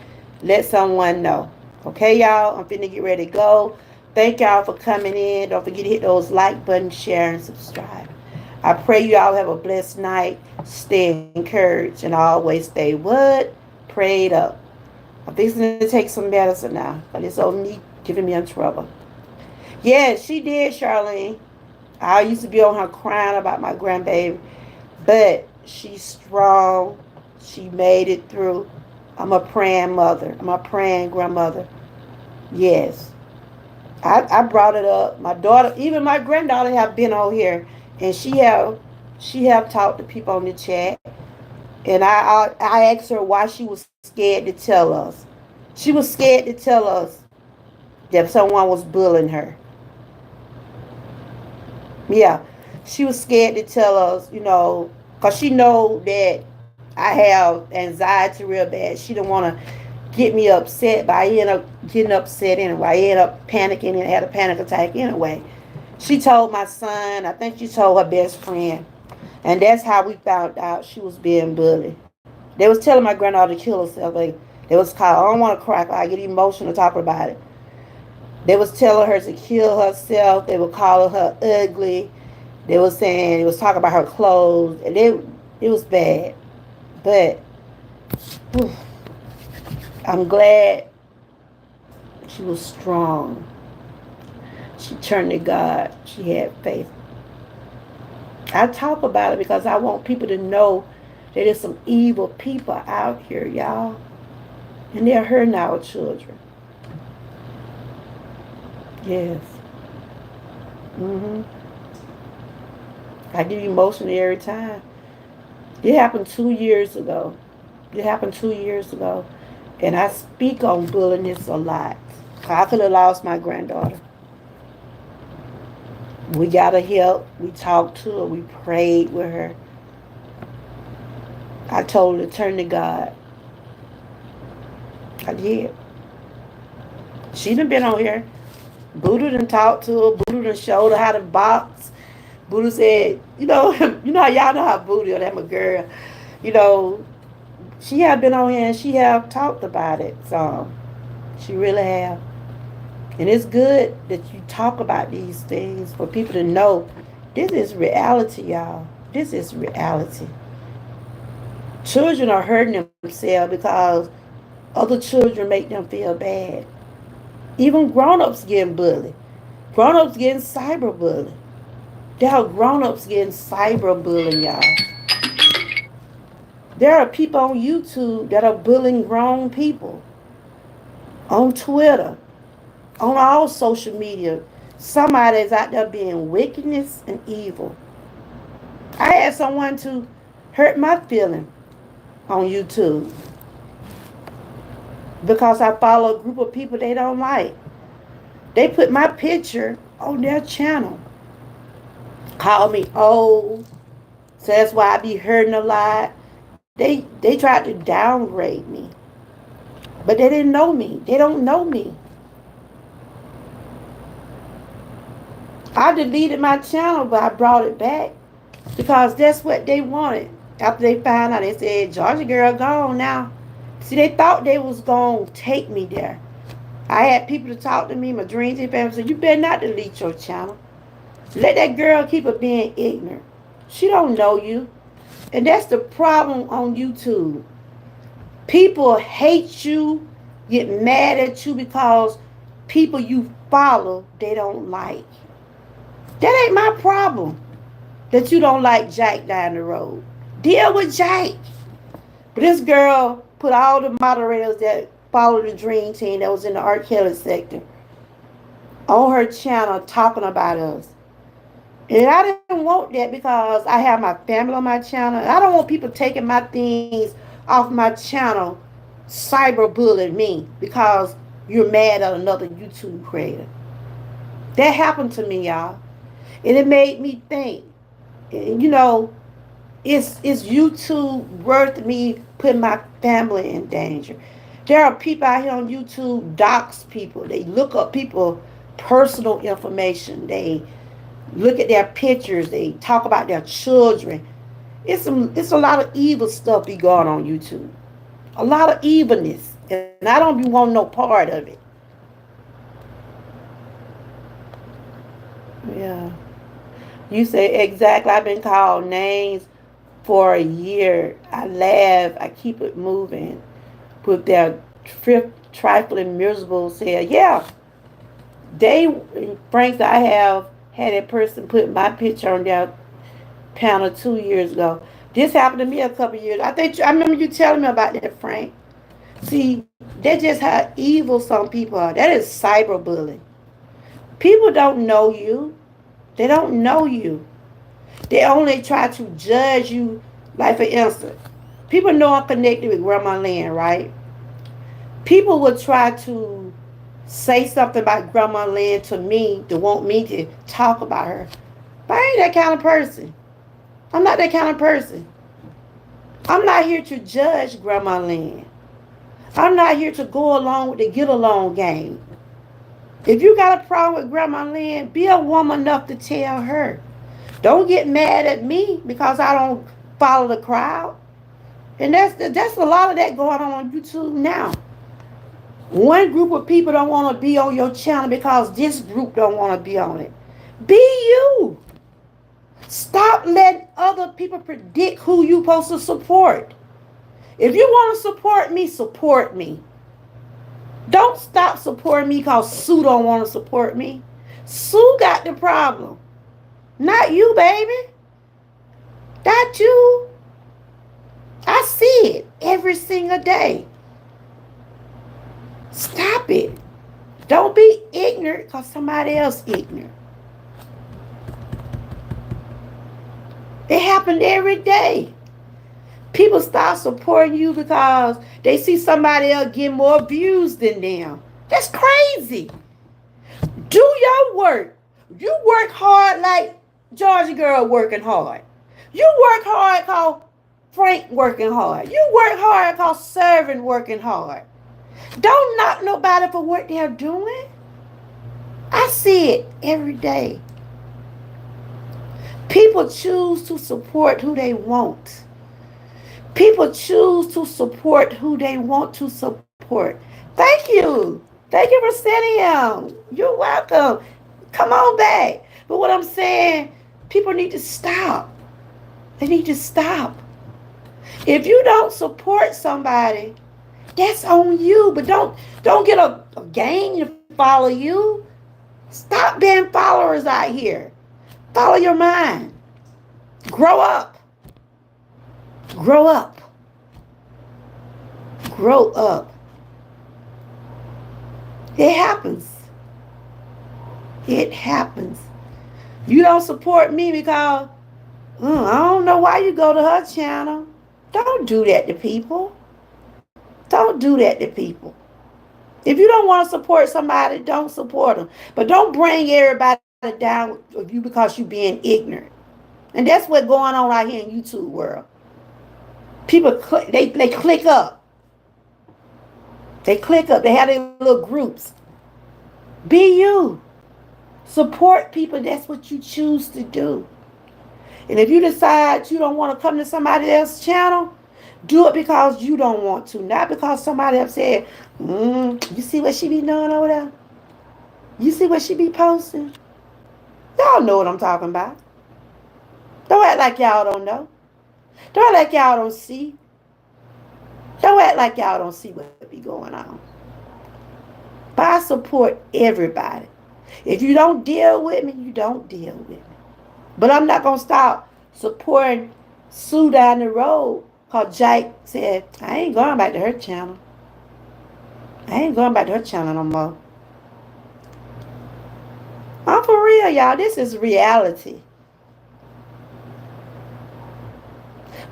let someone know. Okay, y'all, I'm finna get ready to go. Thank y'all for coming in. Don't forget to hit those like buttons, share, and subscribe. I pray you all have a blessed night. Stay encouraged and always stay what? Prayed up. I'm fixing to take some medicine now, but it's on me giving me in trouble. Yeah, she did, Charlene. I used to be on her crying about my grandbaby, but she's strong. She made it through. I'm a praying mother. I'm a praying grandmother. Yes. I brought it up. My daughter, even my granddaughter have been on here and she have talked to people on the chat. And I asked her why she was scared to tell us. She was scared to tell us that someone was bullying her. Yeah, she was scared to tell us, cause she know that I have anxiety real bad. She didn't want to get me upset, but I ended up getting upset anyway. I ended up panicking and had a panic attack anyway. She told my son. I think she told her best friend, and that's how we found out she was being bullied. They was telling my granddaughter to kill herself. They was called. I don't want to cry. I get emotional talking about it. They was telling her to kill herself. They were calling her ugly. They was saying, it was talking about her clothes, and it was bad. But whew, I'm glad she was strong. She turned to God. She had faith. I talk about it because I want people to know that there's some evil people out here, y'all. And they're hurting our children. Yes. Mm-hmm. I get emotional every time. It happened 2 years ago. It happened 2 years ago. And I speak on bullying this a lot. I could have lost my granddaughter. We got her help. We talked to her. We prayed with her. I told her to turn to God. I did. She done been on here. Buddha done talked to her. Buddha done showed her how to box. Buddha said, you know how y'all know how Buddha, that my girl, you know, she have been on here and she have talked about it. So she really have. And it's good that you talk about these things for people to know this is reality, y'all. This is reality. Children are hurting themselves because other children make them feel bad. Even grown-ups getting bullied. Grown-ups getting cyberbullied. There are grown-ups getting cyberbullying, y'all. There are people on YouTube that are bullying grown people. On Twitter. On all social media. Somebody is out there being wickedness and evil. I had someone to hurt my feeling on YouTube because I follow a group of people they don't like. They put my picture on their channel. Call me old. So that's why I be hurting a lot. They tried to downgrade me. But they didn't know me. They don't know me. I deleted my channel, but I brought it back because that's what they wanted. After they found out, they said, Georgia girl gone now. See, they thought they was going to take me there. I had people to talk to me, my dream team family said, you better not delete your channel. Let that girl keep her being ignorant. She don't know you. And that's the problem on YouTube. People hate you, get mad at you because people you follow, they don't like. That ain't my problem that you don't like Jack down the road. Deal with Jack. But this girl put all the moderators that follow the dream team that was in the R. Kelly sector on her channel talking about us. And I didn't want that because I have my family on my channel. I don't want people taking my things off my channel, cyberbullying me because you're mad at another YouTube creator. That happened to me, y'all. And it made me think, you know, is YouTube worth me putting my family in danger? There are people out here on YouTube dox people. They look up people personal information. They look at their pictures. They talk about their children. It's a lot of evil stuff be going on YouTube. A lot of evilness, and I don't be wanting no part of it. Yeah, you say exactly. I've been called names for a year. I laugh. I keep it moving. With their trifling, miserable said, yeah, they, Frank, I have had a person put my picture on their panel 2 years ago. This happened to me a couple years. I think I remember you telling me about that, Frank. See, that's just how evil some people are. That is cyberbullying. People don't know you. They don't know you. They only try to judge you. Like for instance, people know I'm connected with Grandma Land, right? People would try to say something about Grandma Lynn to me to want me to talk about her. But I ain't that kind of person. I'm not that kind of person. I'm not here to judge Grandma Lynn. I'm not here to go along with the get along game. If you got a problem with Grandma Lynn, be a woman enough to tell her. Don't get mad at me because I don't follow the crowd. And that's a lot of that going on YouTube now. One group of people don't want to be on your channel because this group don't want to be on it. Be you. Stop letting other people predict who you supposed to support. If you want to support me, support me. Don't stop supporting me because Sue don't want to support me. Sue got the problem. Not you, baby. Not you. I see it every single day. Stop it. Don't be ignorant because somebody else ignorant. It happened every day. People start supporting you because they see somebody else get more views than them. That's crazy. Do your work. You work hard like Georgia girl working hard. You work hard cause Frank working hard. You work hard cause Serving working hard. Don't knock nobody for what they're doing. I see it every day. People choose to support who they want. People choose to support who they want to support. Thank you. Thank you for sending him. You're welcome. Come on back. But what I'm saying, people need to stop. They need to stop. If you don't support somebody, that's on you. But don't get a gang to follow you. Stop being followers out here. Follow your mind. Grow up. Grow up. Grow up. It happens. It happens. You don't support me because I don't know why you go to her channel. Don't do that to people. Don't do that to people. If you don't want to support somebody, don't support them. But don't bring everybody down with you because you're being ignorant. And that's what's going on right here in YouTube world. People they click up. They click up. They have their little groups. Be you. Support people. That's what you choose to do. And if you decide you don't want to come to somebody else's channel, do it because you don't want to, not because somebody else said, you see what she be doing over there? You see what she be posting? Y'all know what I'm talking about. Don't act like y'all don't know. Don't act like y'all don't see. Don't act like y'all don't see what be going on. But I support everybody. If you don't deal with me, you don't deal with me. But I'm not going to stop supporting Sue down the road because Jake said, I ain't going back to her channel. I ain't going back to her channel no more. I'm for real, y'all. This is reality.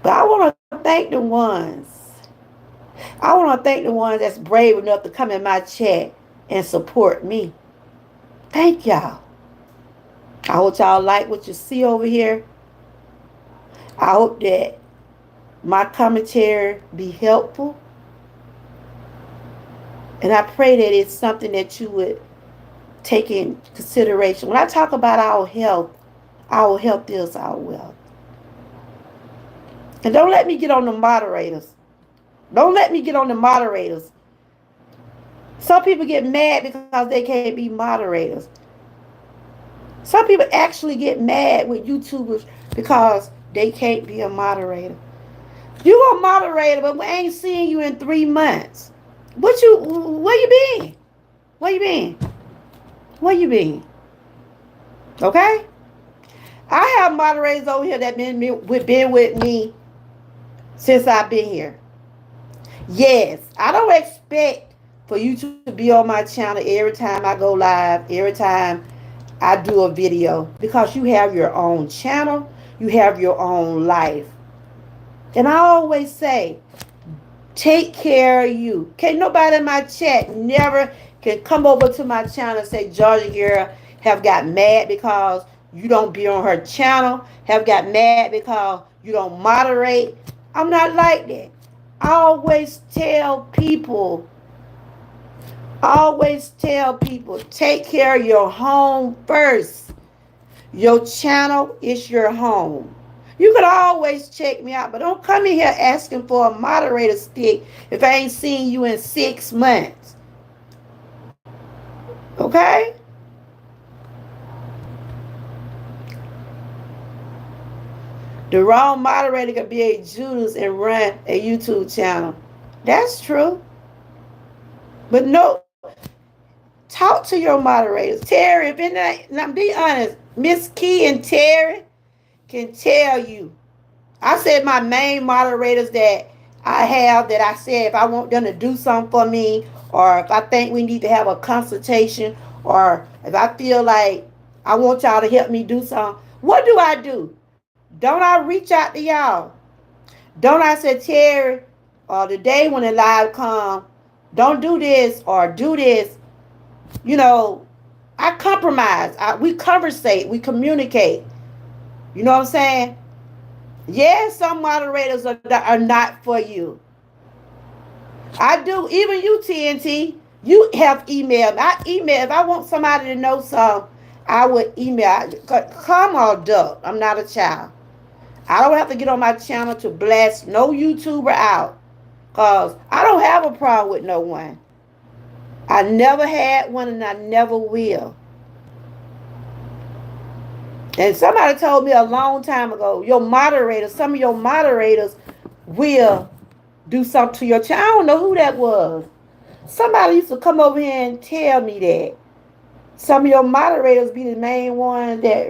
But I want to thank the ones. I want to thank the ones that's brave enough to come in my chat and support me. Thank y'all. I hope y'all like what you see over here. I hope that my commentary be helpful. And I pray that it's something that you would take in consideration. When I talk about our health is our wealth. And don't let me get on the moderators. Don't let me get on the moderators. Some people get mad because they can't be moderators. Some people actually get mad with YouTubers because they can't be a moderator. You a moderator, but we ain't seen you in 3 months. Where you been? Where you been? Where you been? Okay? I have moderators over here that been with me since I've been here. Yes, I don't expect for you to be on my channel every time I go live, every time I do a video, because you have your own channel, you have your own life. And I always say, take care of you. Can't nobody in my chat never can come over to my channel and say, Georgia girl have got mad because you don't be on her channel, have got mad because you don't moderate. I'm not like that. I always tell people, take care of your home first. Your channel is your home. You can always check me out, but don't come in here asking for a moderator stick if I ain't seen you in 6 months. Okay? The wrong moderator could be a Judas and run a YouTube channel. That's true. But no, talk to your moderators. Terry, if it not, now be honest, Miss Key and Terry can tell you. I said my main moderators that I have, that I said if I want them to do something for me, or if I think we need to have a consultation, or if I feel like I want y'all to help me do something, what do? Don't I reach out to y'all? Don't I say, Terry, or the day when the live come, don't do this or do this? You know, I compromise. We conversate. We communicate. You know what I'm saying? Yes, some moderators are not for you. I do. Even you, TNT, you have emailed. I email. If I want somebody to know something, I would email. Come on, duck. I'm not a child. I don't have to get on my channel to blast no YouTuber out. Because I don't have a problem with no one. I never had one and I never will. And somebody told me a long time ago, some of your moderators will do something to your channel. I don't know who that was. Somebody used to come over here and tell me that. Some of your moderators be the main one that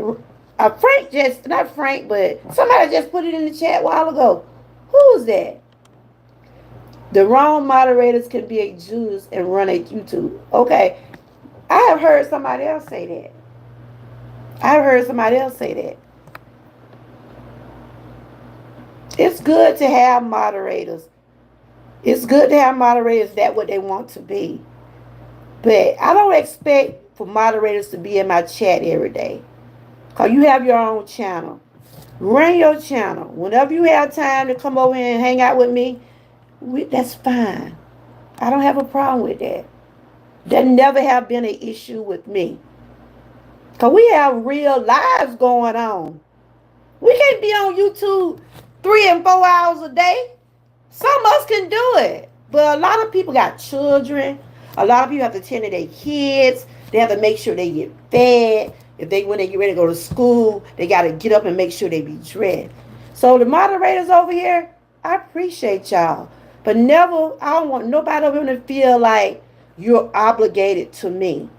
Frank just, not Frank, but somebody just put it in the chat a while ago. Who was that? The wrong moderators can be a Judas and run a YouTube. Okay. I have heard somebody else say that. It's good to have moderators. It's good to have moderators that what they want to be. But I don't expect for moderators to be in my chat every day. Because you have your own channel. Run your channel. Whenever you have time to come over and hang out with me, that's fine. I don't have a problem with that. That never have been an issue with me. Because we have real lives going on. We can't be on YouTube 3 and 4 hours a day. Some of us can do it. But a lot of people got children. A lot of people have to tend to their kids. They have to make sure they get fed. When they get ready to go to school, they got to get up and make sure they be dressed. So the moderators over here, I appreciate y'all. But I don't want nobody over here to feel like you're obligated to me.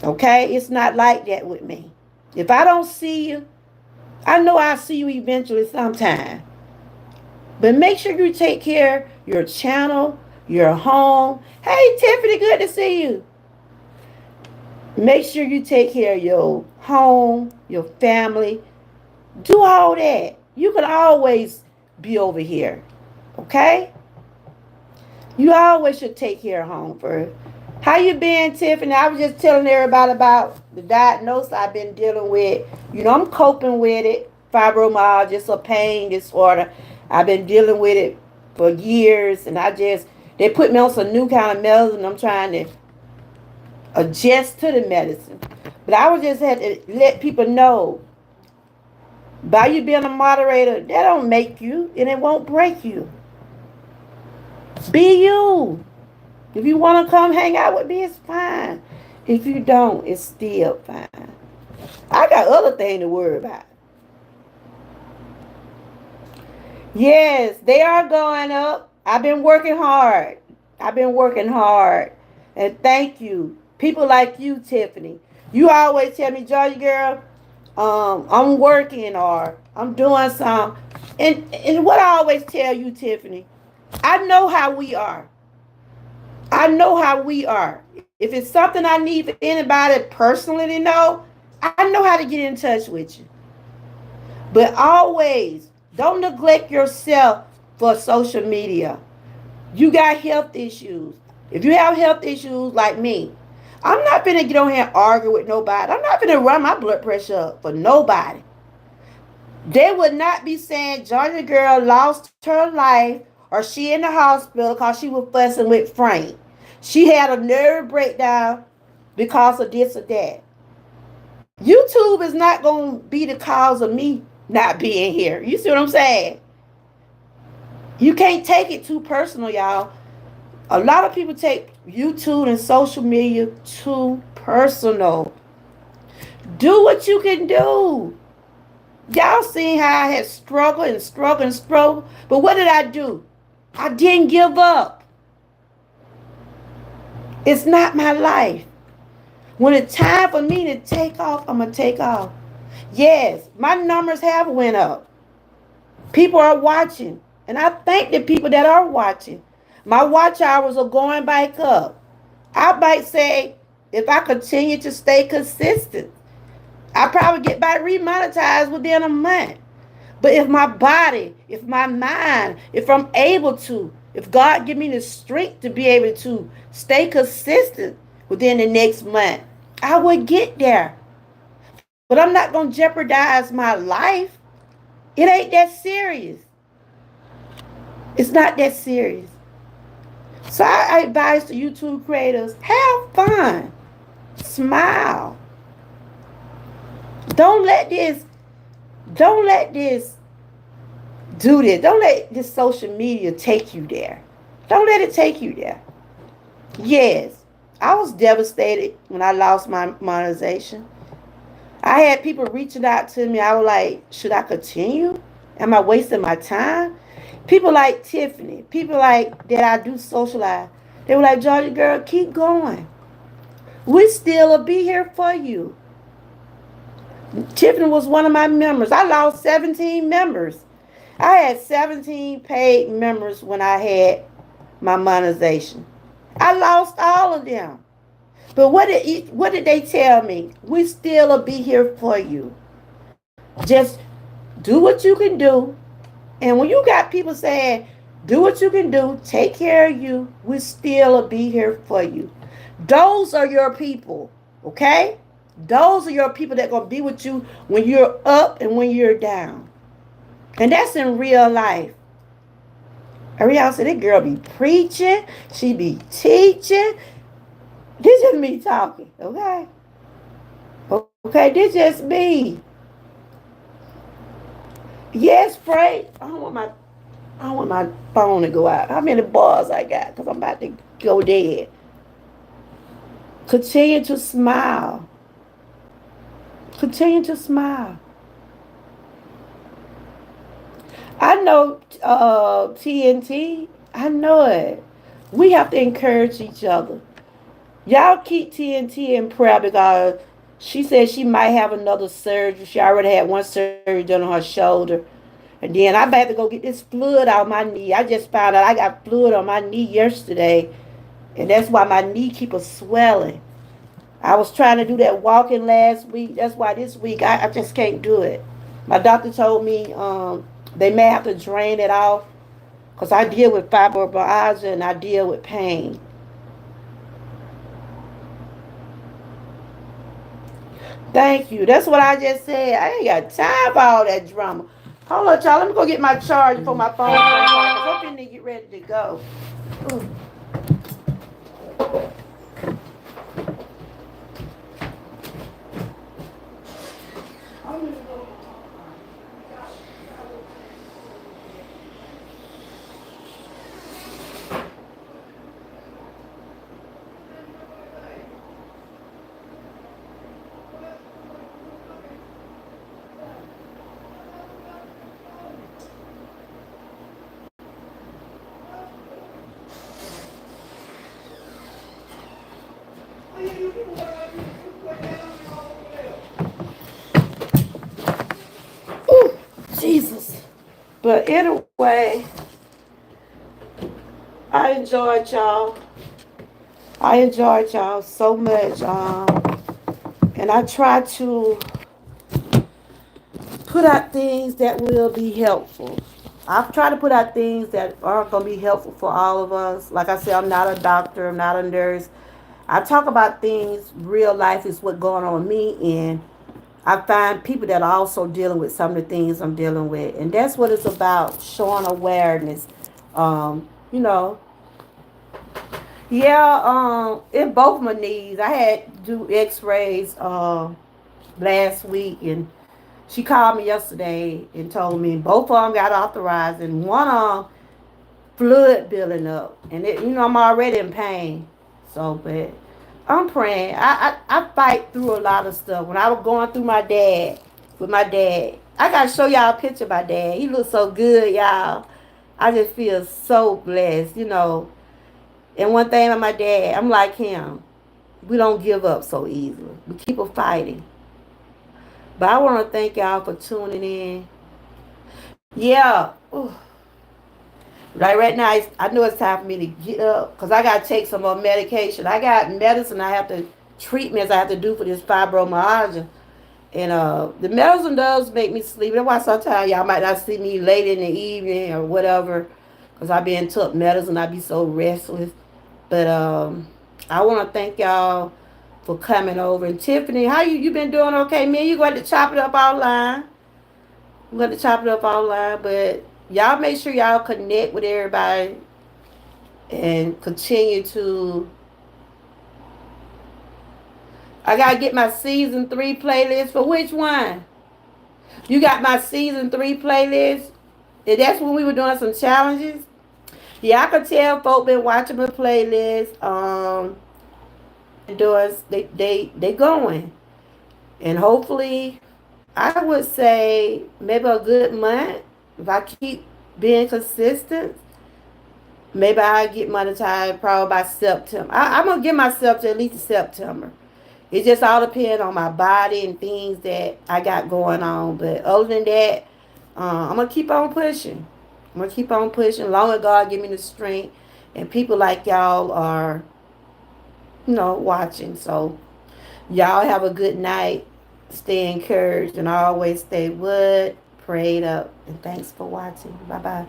Okay? It's not like that with me. If I don't see you, I know I'll see you eventually sometime. But make sure you take care of your channel, your home. Hey, Tiffany, good to see you. Make sure you take care of your home, your family. Do all that. You can always be over here. Okay? You always should take care of home first. How you been, Tiffany? I was just telling everybody about the diagnosis I've been dealing with. I'm coping with it. Fibromyalgia, it's a pain disorder. I've been dealing with it for years, and they put me on some new kind of medicine. I'm trying to adjust to the medicine. But I was just had to let people know, by you being a moderator, that don't make you, and it won't break you. Be you. If you want to come hang out with me, it's fine. If you don't, it's still fine. I got other things to worry about. Yes, they are going up. I've been working hard. I've been working hard. And thank you. People like you, Tiffany. You always tell me, Georgia girl, I'm working or I'm doing something. And what I always tell you, Tiffany, I know how we are. I know how we are. If it's something I need for anybody personally to know, I know how to get in touch with you. But always, don't neglect yourself for social media. You got health issues. If you have health issues like me, I'm not going to get on here and argue with nobody. I'm not going to run my blood pressure up for nobody. They would not be saying Georgia girl lost her life or she in the hospital because she was fussing with Frank. She had a nerve breakdown because of this or that. YouTube is not going to be the cause of me not being here. You see what I'm saying? You can't take it too personal, y'all. A lot of people take YouTube and social media too personal. Do what you can do. Y'all seen how I had struggled and struggled and struggled. But what did I do? I didn't give up. It's not my life. When it's time for me to take off, I'm going to take off. Yes, my numbers have went up. People are watching. And I thank the people that are watching. My watch hours are going back up. I might say, if I continue to stay consistent, I probably get back remonetized within a month. But if my body, if my mind, if I'm able to, if God give me the strength to be able to stay consistent within the next month, I would get there. But I'm not going to jeopardize my life. It ain't that serious. It's not that serious. So I advise the YouTube creators, have fun. Smile. Don't let this do this. Don't let this social media take you there. Don't let it take you there. Yes, I was devastated when I lost my monetization. I had people reaching out to me. I was like, should I continue? Am I wasting my time? People like Tiffany, people like that I do socialize, they were like, Georgia girl, keep going. We still will be here for you. Tiffany was one of my members. I lost 17 members. I had 17 paid members when I had my monetization. I lost all of them. But what did they tell me? We still will be here for you. Just do what you can do. And when you got people saying, do what you can do, take care of you, we still will be here for you. Those are your people, okay? Those are your people that are going to be with you when you're up and when you're down. And that's in real life. Everybody said, that girl be preaching, she be teaching. This is me talking, okay? Okay, this just me. Yes, pray. I don't want my phone to go out. How many bars I got? Because I'm about to go dead. Continue to smile. Continue to smile. I know TNT. I know it. We have to encourage each other. Y'all keep TNT in prayer because she said she might have another surgery. She already had one surgery done on her shoulder. And then I had to go get this fluid out my knee. I just found out I got fluid on my knee yesterday. And that's why my knee keeps swelling. I was trying to do that walking last week. That's why this week I just can't do it. My doctor told me They may have to drain it off because I deal with fibromyalgia and I deal with pain. Thank you. That's what I just said. I ain't got time for all that drama. Hold on, y'all. Let me go get my charge for my phone because I'm finna get ready to go. Ooh. Ooh, Jesus. But anyway, I enjoyed y'all. I enjoyed y'all so much. And I try to put out things that will be helpful. I've tried to put out things that are going to be helpful for all of us. Like I said, I'm not a doctor, I'm not a nurse. I talk about things, real life is what going on with me, and I find people that are also dealing with some of the things I'm dealing with. And that's what it's about, showing awareness. You know, yeah, in both my knees. I had to do x-rays last week, and she called me yesterday and told me both of them got authorized, and one of them fluid building up, and I'm already in pain. So, but I'm praying. I fight through a lot of stuff. When I was going through with my dad, I gotta show y'all a picture of my dad. He looks so good, y'all. I just feel so blessed. And one thing about my dad, I'm like him. We don't give up so easily. We keep on fighting. But I want to thank y'all for tuning in. Yeah. Ooh. Right now, I know it's time for me to get up because I got to take some more medication. I got medicine treatments I have to do for this fibromyalgia. And the medicine does make me sleep. That's why sometimes y'all might not see me late in the evening or whatever because I be in took medicine. I be so restless. But I want to thank y'all for coming over. And Tiffany, how you been doing? Okay, man, you going to chop it up online. I'm going to chop it up online, but y'all make sure y'all connect with everybody and continue to. I gotta get my season 3 playlist for which one? You got my season 3 playlist, and that's when we were doing some challenges. Yeah, I could tell folk been watching my playlist. Doing they going, and hopefully I would say maybe a good month if I keep being consistent. Maybe I get monetized probably by September. I'm gonna give myself to at least September. It just all depends on my body and things that I got going on. But other than that, I'm gonna keep on pushing. I'm gonna keep on pushing. Long as God give me the strength, and people like y'all are, watching. So y'all have a good night. Stay encouraged and always stay wood, prayed up. And thanks for watching. Bye bye.